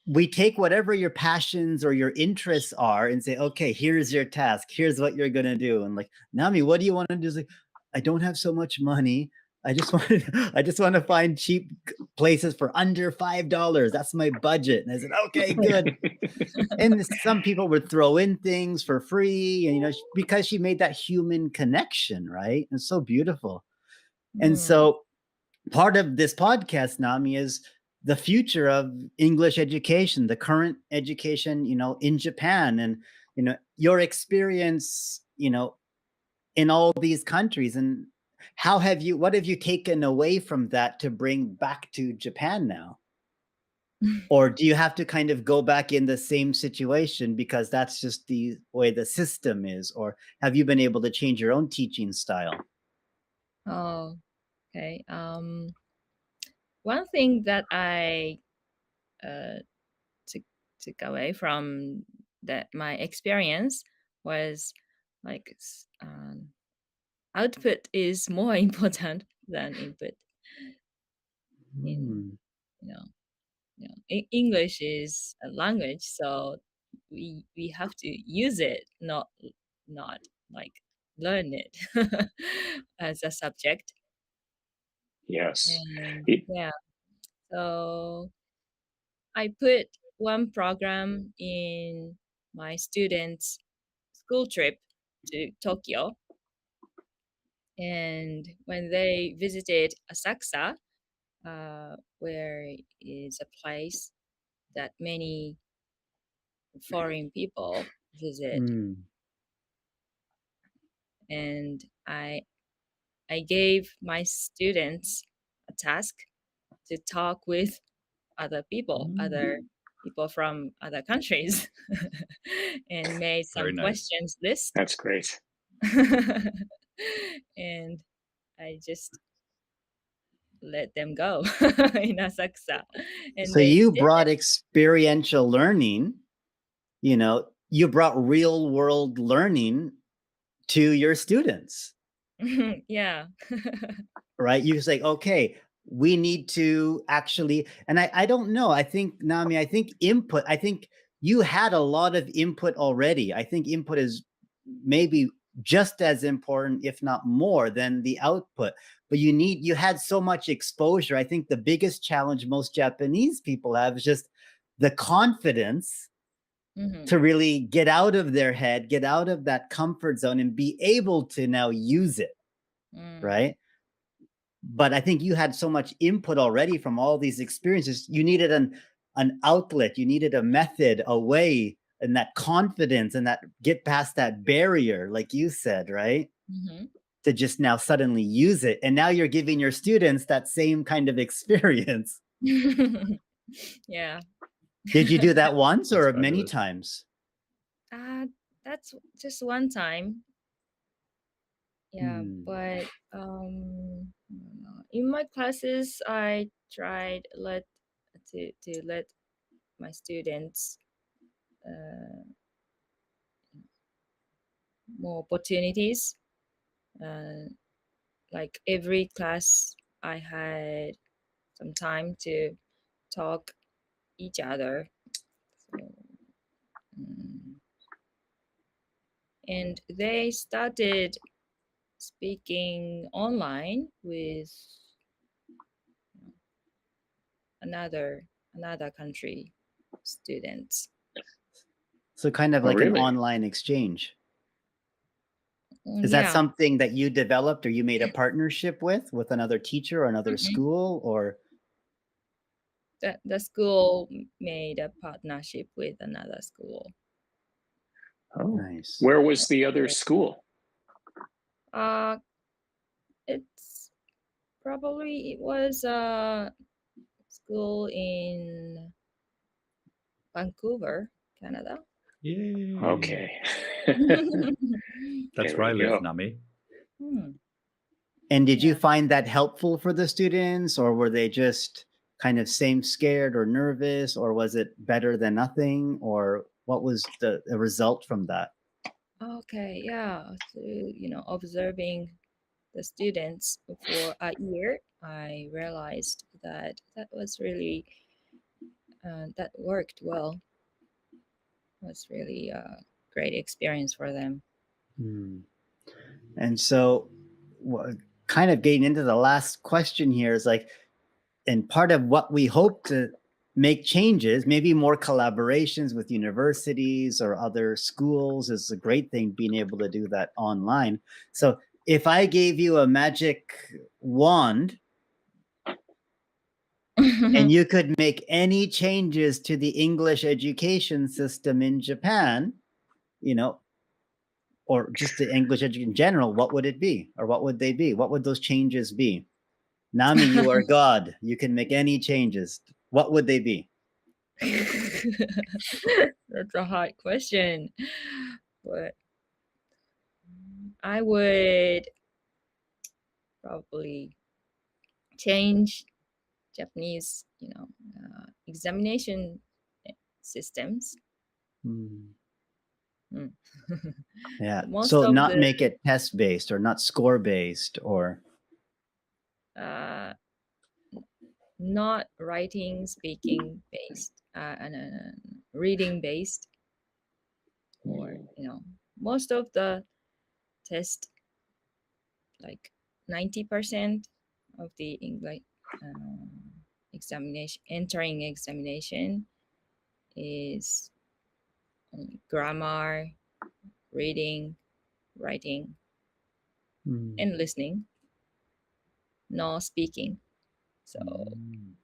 we take whatever your passions or your interests are and say, okay, here's your task. Here's what you're going to do. And like, Nami, what do you want to do? It's like, I don't have so much money. I just want to find cheap places for under $5. That's my budget. And I said, okay, good. And some people would throw in things for free, and because she made that human connection, right? It's so beautiful. And so part of this podcast, Nami, is the future of English education, the current education, in Japan, and your experience, in all these countries. And what have you taken away from that to bring back to Japan now? Or do you have to kind of go back in the same situation because that's just the way the system is? Or have you been able to change your own teaching style? Oh, okay. One thing that I took away from my experience was like output is more important than input in Hmm. English is a language, so we have to use it, not like learn it as a subject. Yes. And It- yeah, so I put one program in my students' school trip to Tokyo. And when they visited Asakusa, where is a place that many foreign people visit, Hmm. and I gave my students a task to talk with other people from other countries, and made Very some nice. questions list. that's great. And I just let them go in Asakusa, and So they you did brought experiential learning, you brought real world learning to your students, it. Yeah. right? You say, okay, we need to actually, and I don't know. I think, Nami, I think you had a lot of input already. I think input is maybe just as important, if not more, than the output. But you had so much exposure. I think the biggest challenge most Japanese people have is just the confidence Hmm. to really get out of their head, get out of that comfort zone, and be able to now use it, right? But I think you had so much input already from all these experiences. You needed an outlet, you needed a method, a way, and that confidence and that get past that barrier, like you said, right? Hmm. To just now suddenly use it. And now you're giving your students that same kind of experience. Yeah. Did you do that once That's or many fabulous. times? uh, that's just one time. Yeah, Hmm. but I don't know. In my classes, I tried to let my students uh, more opportunities. Uh, like every class, I had some time to talk each other. So, mm, and they started speaking online with another another country students. So kind of Oh, like an really? online exchange. Is that Yeah. something that you developed or you made a partnership with another teacher or another Mhm. school or? The school made a partnership with another school. Oh, Nice. where was the other school? Uh, it's probably it was a school in Vancouver, Canada. Yay. Okay. That's There where I we live, go. Nami. Hmm. And did you Yeah. find that helpful for the students, or were they just kind of same scared or nervous, or was it better than nothing, or what was the result from that? Okay. Yeah. Through observing the students for a year, I realized that that was really that worked well. It was really a great experience for them. Hmm. And so, kind of getting into the last question here is like, and part of what we hope to make changes, maybe more collaborations with universities or other schools is a great thing, being able to do that online. So if I gave you a magic wand and you could make any changes to the English education system in Japan, you know, or just the English education in general, what would it be? Or what would they be? What would those changes be? Nami, you are God. You can make any changes. What would they be? That's a hard question. But I would probably change Japanese, examination systems. Hmm. Mm. Yeah. Most So of not the make it test based or not score based or uh, not writing, speaking based, and reading based, or most of the test, like 90% of the English entering examination is grammar, reading, writing, Hmm. and listening, no speaking. So Mm.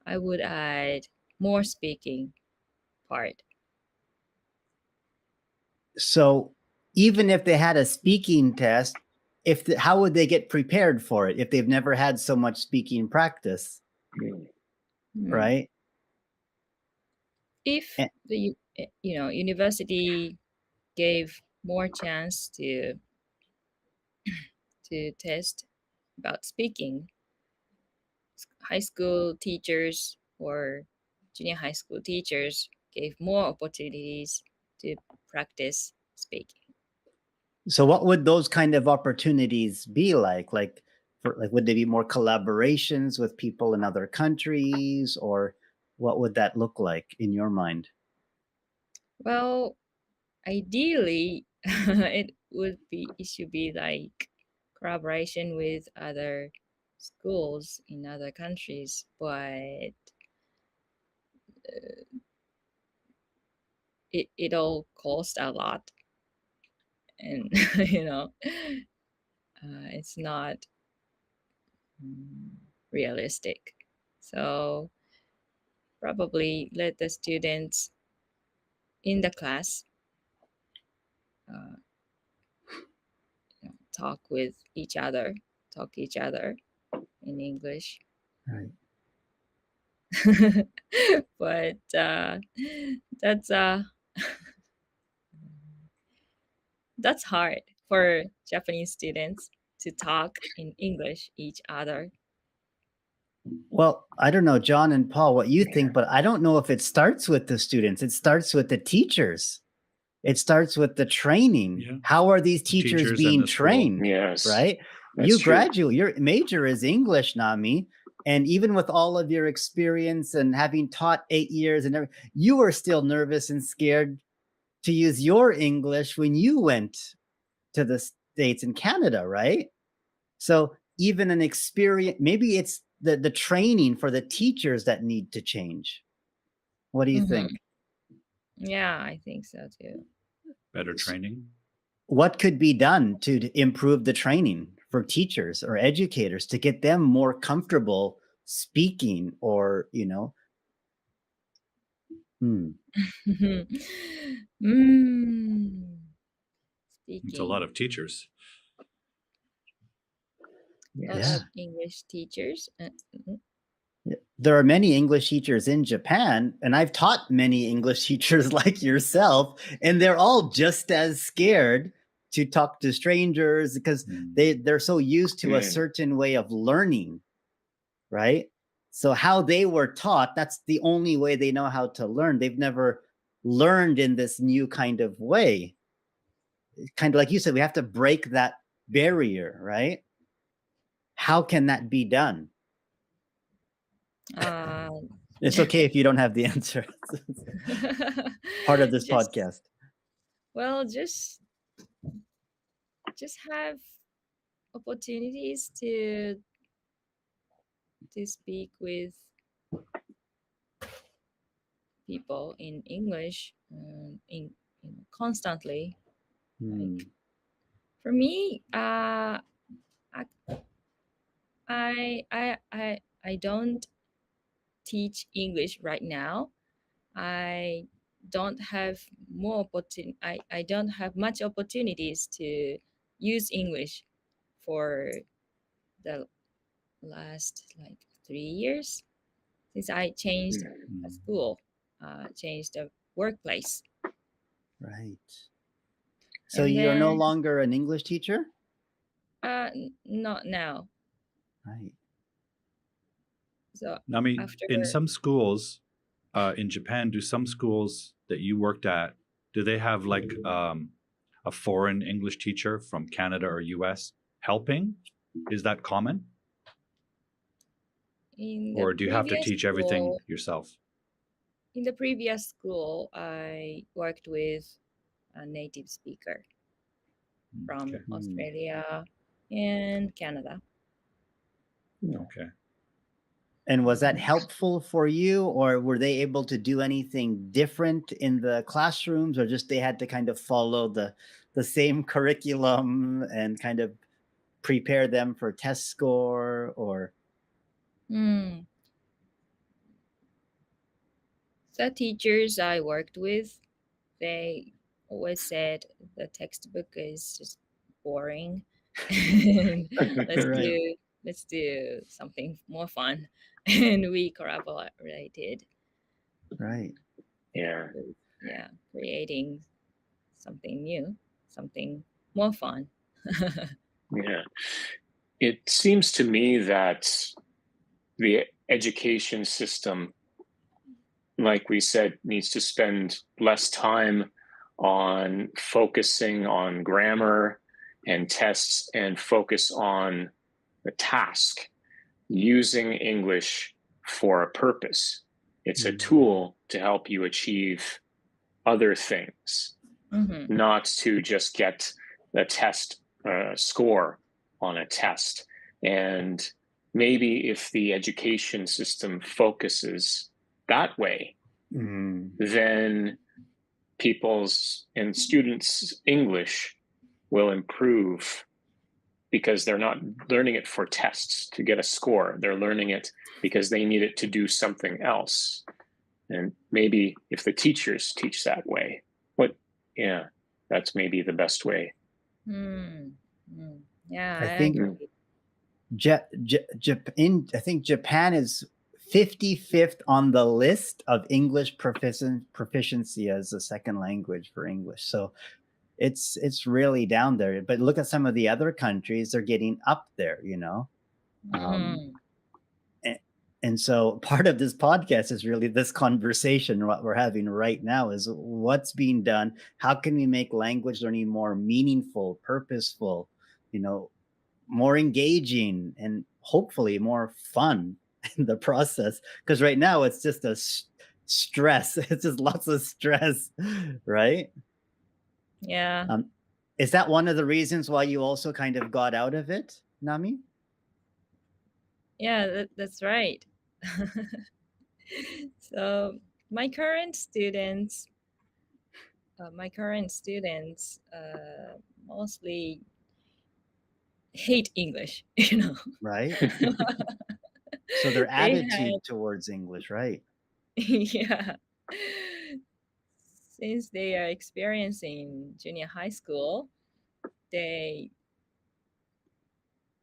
I would add more speaking part. So even if they had a speaking test, how would they get prepared for it if they've never had so much speaking practice, Mm. right? If And the university gave more chance to test about speaking, high school teachers or junior high school teachers gave more opportunities to practice speaking. so what would those kind of opportunities be like? Would they be more collaborations with people in other countries, or what would that look like in your mind? Well, ideally, it should be like collaboration with other schools in other countries, but it all costs a lot, and it's not realistic. So probably let the students in the class uh, talk with each other, talk each other in English. Right. But that's that's hard for Japanese students to talk in English each other. Well, I don't know, John and Paul, what you think, but I don't know if it starts with the students. It starts with the teachers. It starts with the training. Yeah. How are these The teachers teachers and being the school. trained? Yes, Right? that's You true. graduate, your major is English, Nami. And even with all of your experience and having taught 8 years and everything, you were still nervous and scared to use your English when you went to the States and Canada, right? So even an experience, maybe it's the training for the teachers that need to change. What do you think? Yeah, I think so too. Better training. What could be done to improve the training for teachers or educators to get them more comfortable speaking or, Mm, It's a lot speaking. of teachers. Lot Yeah. of English teachers. There are many English teachers in Japan, and I've taught many English teachers like yourself, and they're all just as scared to talk to strangers because they're so used to a certain way of learning, right? So how they were taught, that's the only way they know how to learn. They've never learned in this new kind of way. Kind of like you said, we have to break that barrier, right? How can that be done? Uh, It's okay if you don't have the answer. Part of this just podcast. well, just have opportunities to speak with people in English constantly. Hmm. Like for me, I don't teach English right now. I don't have I don't have much opportunities to use English for the last like 3 years since I changed a school, changed the workplace. Right. So And you're no then longer an English teacher? not now. Right. So Nami, after in some schools in Japan, do some schools that you worked at Do they have like a foreign English teacher from Canada or US helping? Is that common? In the Or do you have to previous teach everything school, yourself? in the previous school, I worked with a native speaker from Okay. Australia and Canada. Okay. And was that helpful for you, or were they able to do anything different in the classrooms, or just they had to kind of follow the same curriculum and kind of prepare them for test score? Or Hmm. The teachers I worked with, they always said the textbook is just boring. And let's right, do let's do something more fun. And we collaborated right, Yeah. with, yeah, creating something new, something more fun. Yeah. It seems to me that the education system, like we said, needs to spend less time on focusing on grammar and tests and focus on the task, using English for a purpose. It's a tool to help you achieve other things, Mhm. not to just get the test score on a test. And maybe if the education system focuses that way, Mm, then people's and students' English will improve because they're not learning it for tests to get a score. They're learning it because they need it to do something else. And maybe if the teachers teach that way, yeah, that's maybe the best way. Mm. Mm. Yeah, I I think Mm. agree. I think Japan is 55th on the list of English proficiency as a second language for English. So it's really down there. But look at some of the other countries; they're getting up there. Mm. And, and so part of this podcast is really this conversation. What we're having right now is what's being done. How can we make language learning more meaningful, purposeful? You know, more engaging and hopefully more fun in the process, because right now it's just stress. It's just lots of stress, right? Yeah. um, is that one of the reasons why you also kind of got out of it, Nami? Yeah, that's right. So my current students, mostly hate English. Right, so their They had, attitude towards English, right? yeah. Since they are experiencing junior high school, they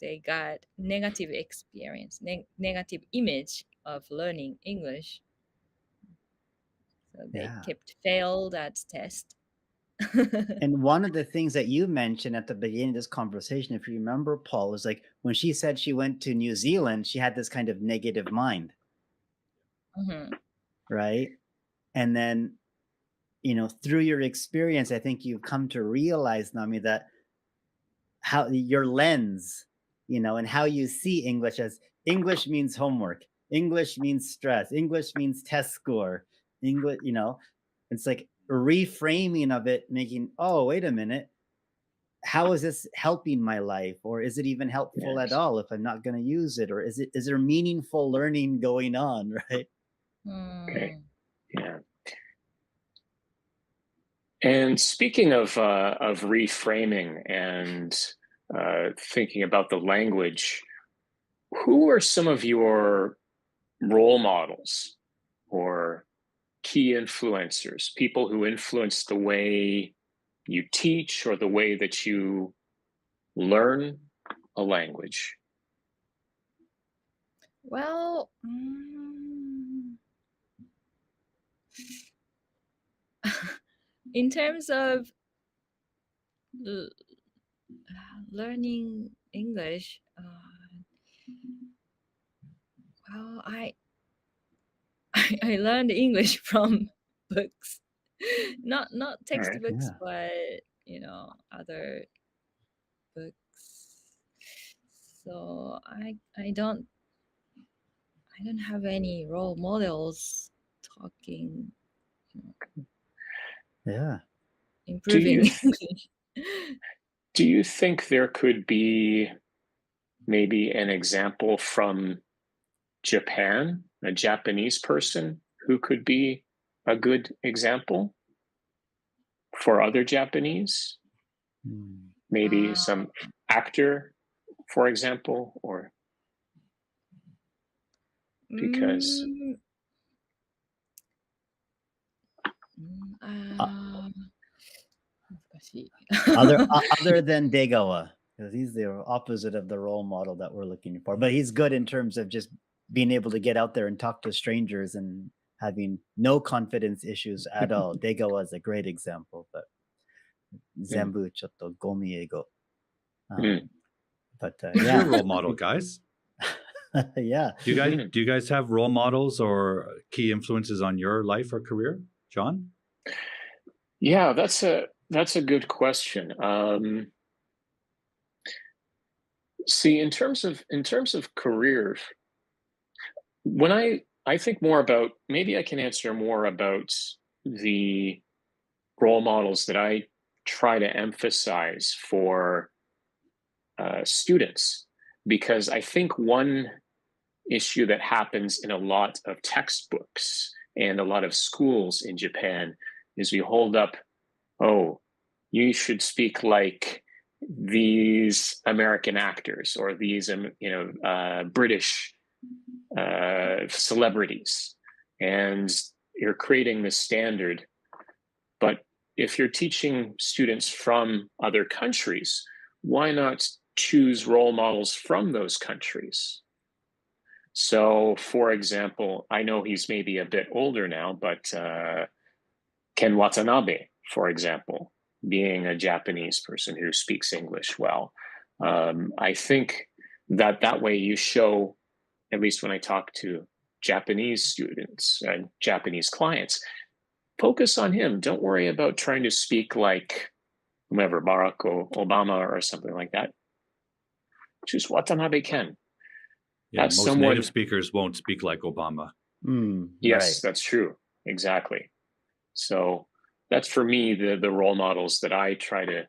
they got negative experience, negative image of learning English. So they Yeah. kept failed at test. And one of the things that you mentioned at the beginning of this conversation, if you remember, Paul, was like when she said she went to New Zealand, she had this kind of negative mind, Mhm. right? And then, through your experience, I think you've come to realize, Nami, that how your lens, and how you see English as English means homework, English means stress, English means test score, English, it's like reframing of it, making, oh, wait a minute, how is this helping my life? Or is it even helpful at Yes. all if I'm not going to use it? Or is there meaningful learning going on, right? Okay. Mm. Yeah. And speaking of reframing and thinking about the language, who are some of your role models or key influencers, people who influence the way you teach or the way that you learn a language? Well, in terms of l- learning English, well, I I learned English from books. not All right. textbooks, Yeah. but other books. So I don't have any role models talking, you know, Yeah. Do you improving English. do you think there could be maybe an example from Japan, a Japanese person who could be a good example for other Japanese? Mm. Maybe Uh, some actor, for example, or because mm, Uh, 難しい。 other than Degawa, because he's the opposite of the role model that we're looking for. But he's good in terms of just being able to get out there and talk to strangers and having no confidence issues at all. Degawa is a great example, but うん、 Zambu ちょっとゴミ英語. うん、 But Who's your yeah, role model, guys? yeah. Do you guys うん。 do you guys have role models or key influences on your life or career, John? Yeah, that's a good question. See, in terms of career, when I think more about, maybe I can answer more about the role models that I try to emphasize for students, because I think one issue that happens in a lot of textbooks and a lot of schools in Japan is we hold up, oh, you should speak like these American actors or these, British celebrities, and you're creating this standard. But if you're teaching students from other countries, why not choose role models from those countries? So, for example, I know he's maybe a bit older now, but Ken Watanabe, for example, being a Japanese person who speaks English well. I think that way you show, at least when I talk to Japanese students and Japanese clients, focus on him. Don't worry about trying to speak like whomever, Barack Obama or something like that. Choose Watanabe Ken. Yeah, That's most native someone, speakers won't speak like Obama. Right. yes, that's true. Exactly. So that's for me the role models that I try to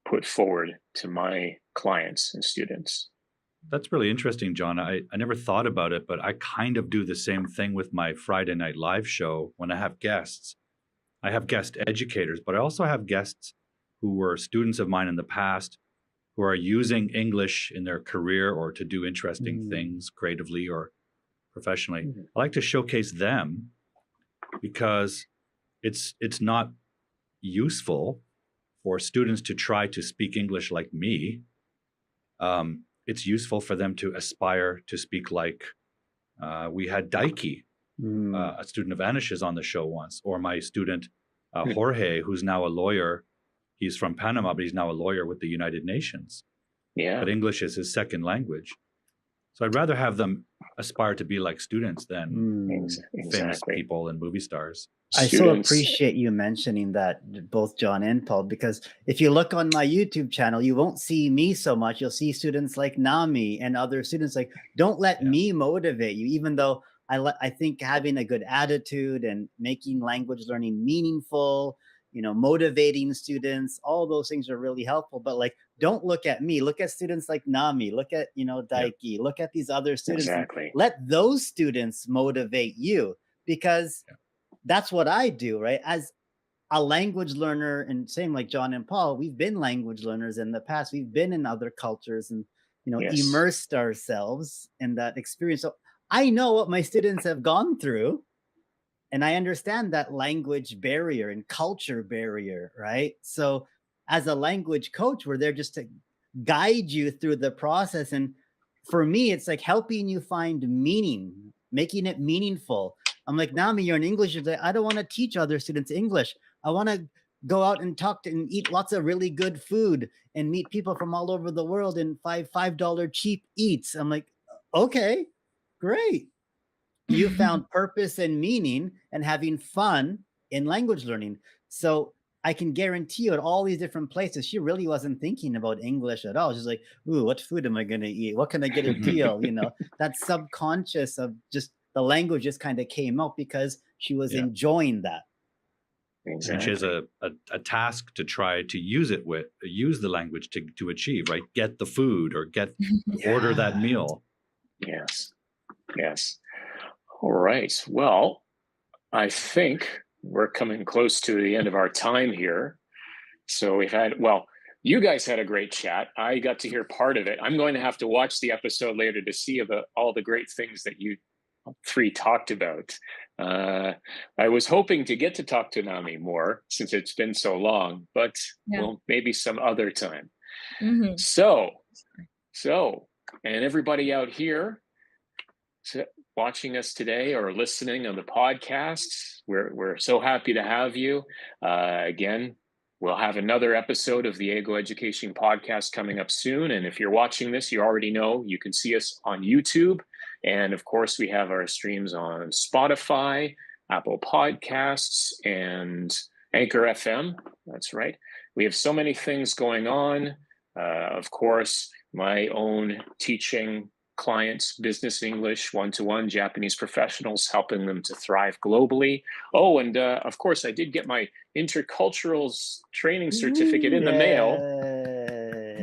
put forward to my clients and students. That's really interesting, John. I never thought about it, but I kind of do the same thing with my Friday Night Live show when I have guests. I have guest educators, but I also have guests who were students of mine in the past who are using English in their career or to do interesting Mm. things creatively or professionally. Mhm. I like to showcase them because it's not useful for students to try to speak English like me. It's useful for them to aspire to speak like we had Daiki, Mm. a student of Anish's, on the show once, or my student Hmm. Jorge, who's now a lawyer. He's from Panama, but he's now a lawyer with the United Nations. Yeah, But English is his second language. So I'd rather have them aspire to be like students than Mm. famous exactly. people and movie stars. I so Students, appreciate you mentioning that, both John and Paul, because if you look on my YouTube channel, you won't see me so much. You'll see students like Nami and other students. Like, don't let Yeah. me motivate you, even though I think having a good attitude and making language learning meaningful, motivating students, all those things are really helpful. But like, don't look at me. Look at students like Nami. Look at, Yeah. Daiki. Look at these other students. And exactly. let those students motivate you, because Yeah. that's what I do, right? As a language learner, and same like John and Paul, we've been language learners in the past. We've been in other cultures and Yes. immersed ourselves in that experience. So I know what my students have gone through, and I understand that language barrier and culture barrier, right? So as a language coach, we're there just to guide you through the process. And for me, it's like helping you find meaning, making it meaningful. I'm like, Nami, you're an English. I don't want to teach other students English. I want to go out and talk to and eat lots of really good food and meet people from all over the world and $5 cheap eats. I'm like, okay, great. You found purpose and meaning and having fun in language learning. So I can guarantee you at all these different places, she really wasn't thinking about English at all. She's like, ooh, what food am I going to eat? What can I get a deal? That subconscious of just the language just kind of came out because she was Yeah. enjoying that. And she has a task to try to use the language to achieve, right? Get the food or order that meal. Yes. Yes. All right. Well, I think we're coming close to the end of our time here. So you guys had a great chat. I got to hear part of it. I'm going to have to watch the episode later to see about all the great things that you three talked about. I was hoping to get to talk to Nami more since it's been so long, but well, maybe some other time. Mhm. So, and everybody out here watching us today or listening on the podcasts, we're so happy to have you. Again, we'll have another episode of the Ego Education Podcast coming up soon. And if you're watching this, you already know you can see us on YouTube. And of course, we have our streams on Spotify, Apple Podcasts, and Anchor FM. That's right. We have so many things going on. Of course, my own teaching clients, business English, one-to-one, Japanese professionals, helping them to thrive globally. Oh, and of course, I did get my intercultural training certificate in the mail.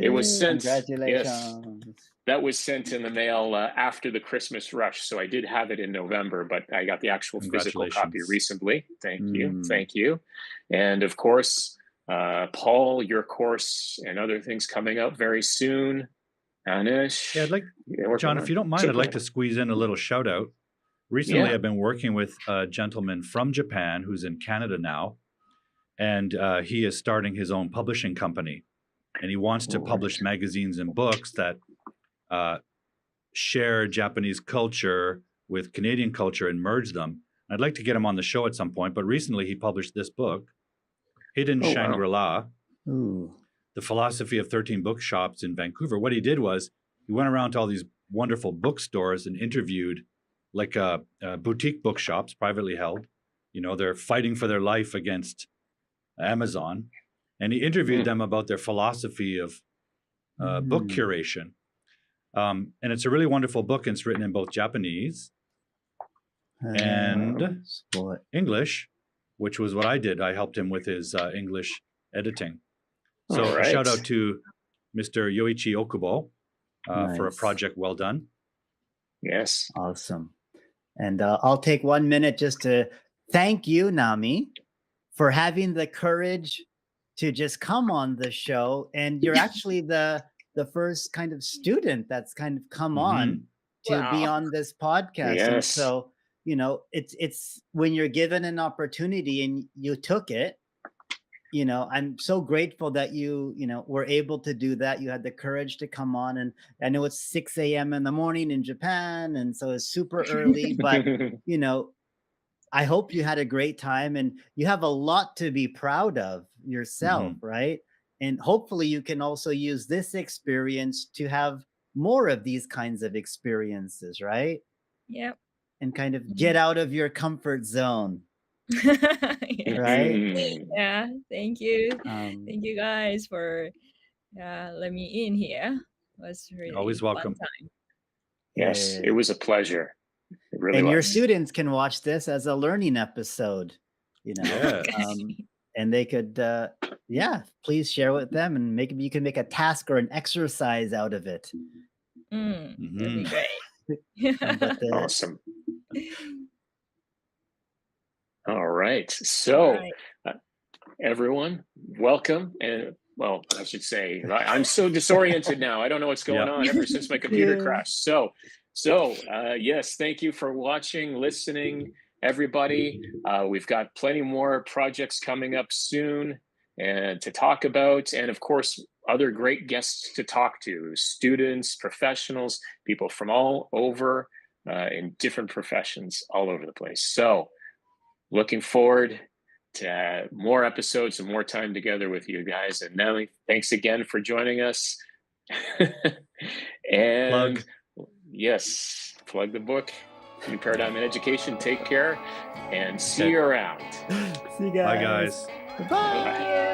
It was sent. Congratulations. Yes, that was sent in the mail after the Christmas rush. So I did have it in November, but I got the actual physical copy recently. Thank you. And of course, Paul, your course and other things coming up very soon. Anish. Yeah, John, if you don't mind, I'd like to squeeze in a little shout out. Recently, I've been working with a gentleman from Japan who's in Canada now, and he is starting his own publishing company. And he wants to publish magazines and books that share Japanese culture with Canadian culture and merge them. I'd like to get him on the show at some point, but recently he published this book, Hidden Shangri-La, The Philosophy of 13 Bookshops in Vancouver. What he did was he went around to all these wonderful bookstores and interviewed boutique bookshops, privately held. They're fighting for their life against Amazon. And he interviewed them about their philosophy of book curation. And it's a really wonderful book, and it's written in both Japanese and English, which was what I did. I helped him with his English editing. So a shout out to Mr. Yoichi Okubo for a project well done. Yes. Awesome. And I'll take 1 minute just to thank you, Nami, for having the courage to just come on the show. And you're actually the first kind of student that's kind of come on to be on this podcast. Yes. And so, it's when you're given an opportunity and you took it, I'm so grateful that you were able to do that. You had the courage to come on, and I know it's 6 a.m. in the morning in Japan, and so it's super early, but I hope you had a great time, and you have a lot to be proud of yourself, right? And hopefully you can also use this experience to have more of these kinds of experiences, right? Yep. And kind of get out of your comfort zone. Right? Yeah, thank you. Thank you guys for letting me in here. It was really always welcome. fun time. Yes, it was a pleasure. It really and was. your students can watch this as a learning episode, and they could please share with them, and you can make a task or an exercise out of it. That'd be great. Awesome. All right. So, everyone, welcome. And well, I should say, I'm so disoriented now. I don't know what's going on ever since my computer crashed. So yes, thank you for watching, listening, everybody. We've got plenty more projects coming up soon and to talk about. And of course, other great guests to talk to, students, professionals, people from all over in different professions all over the place. So looking forward to more episodes and more time together with you guys. And Nelly, thanks again for joining us. And Plug. Yes, plug the book. New Paradigm in Education. Take care and see you around. See you guys. Bye, guys. Bye. Thank you.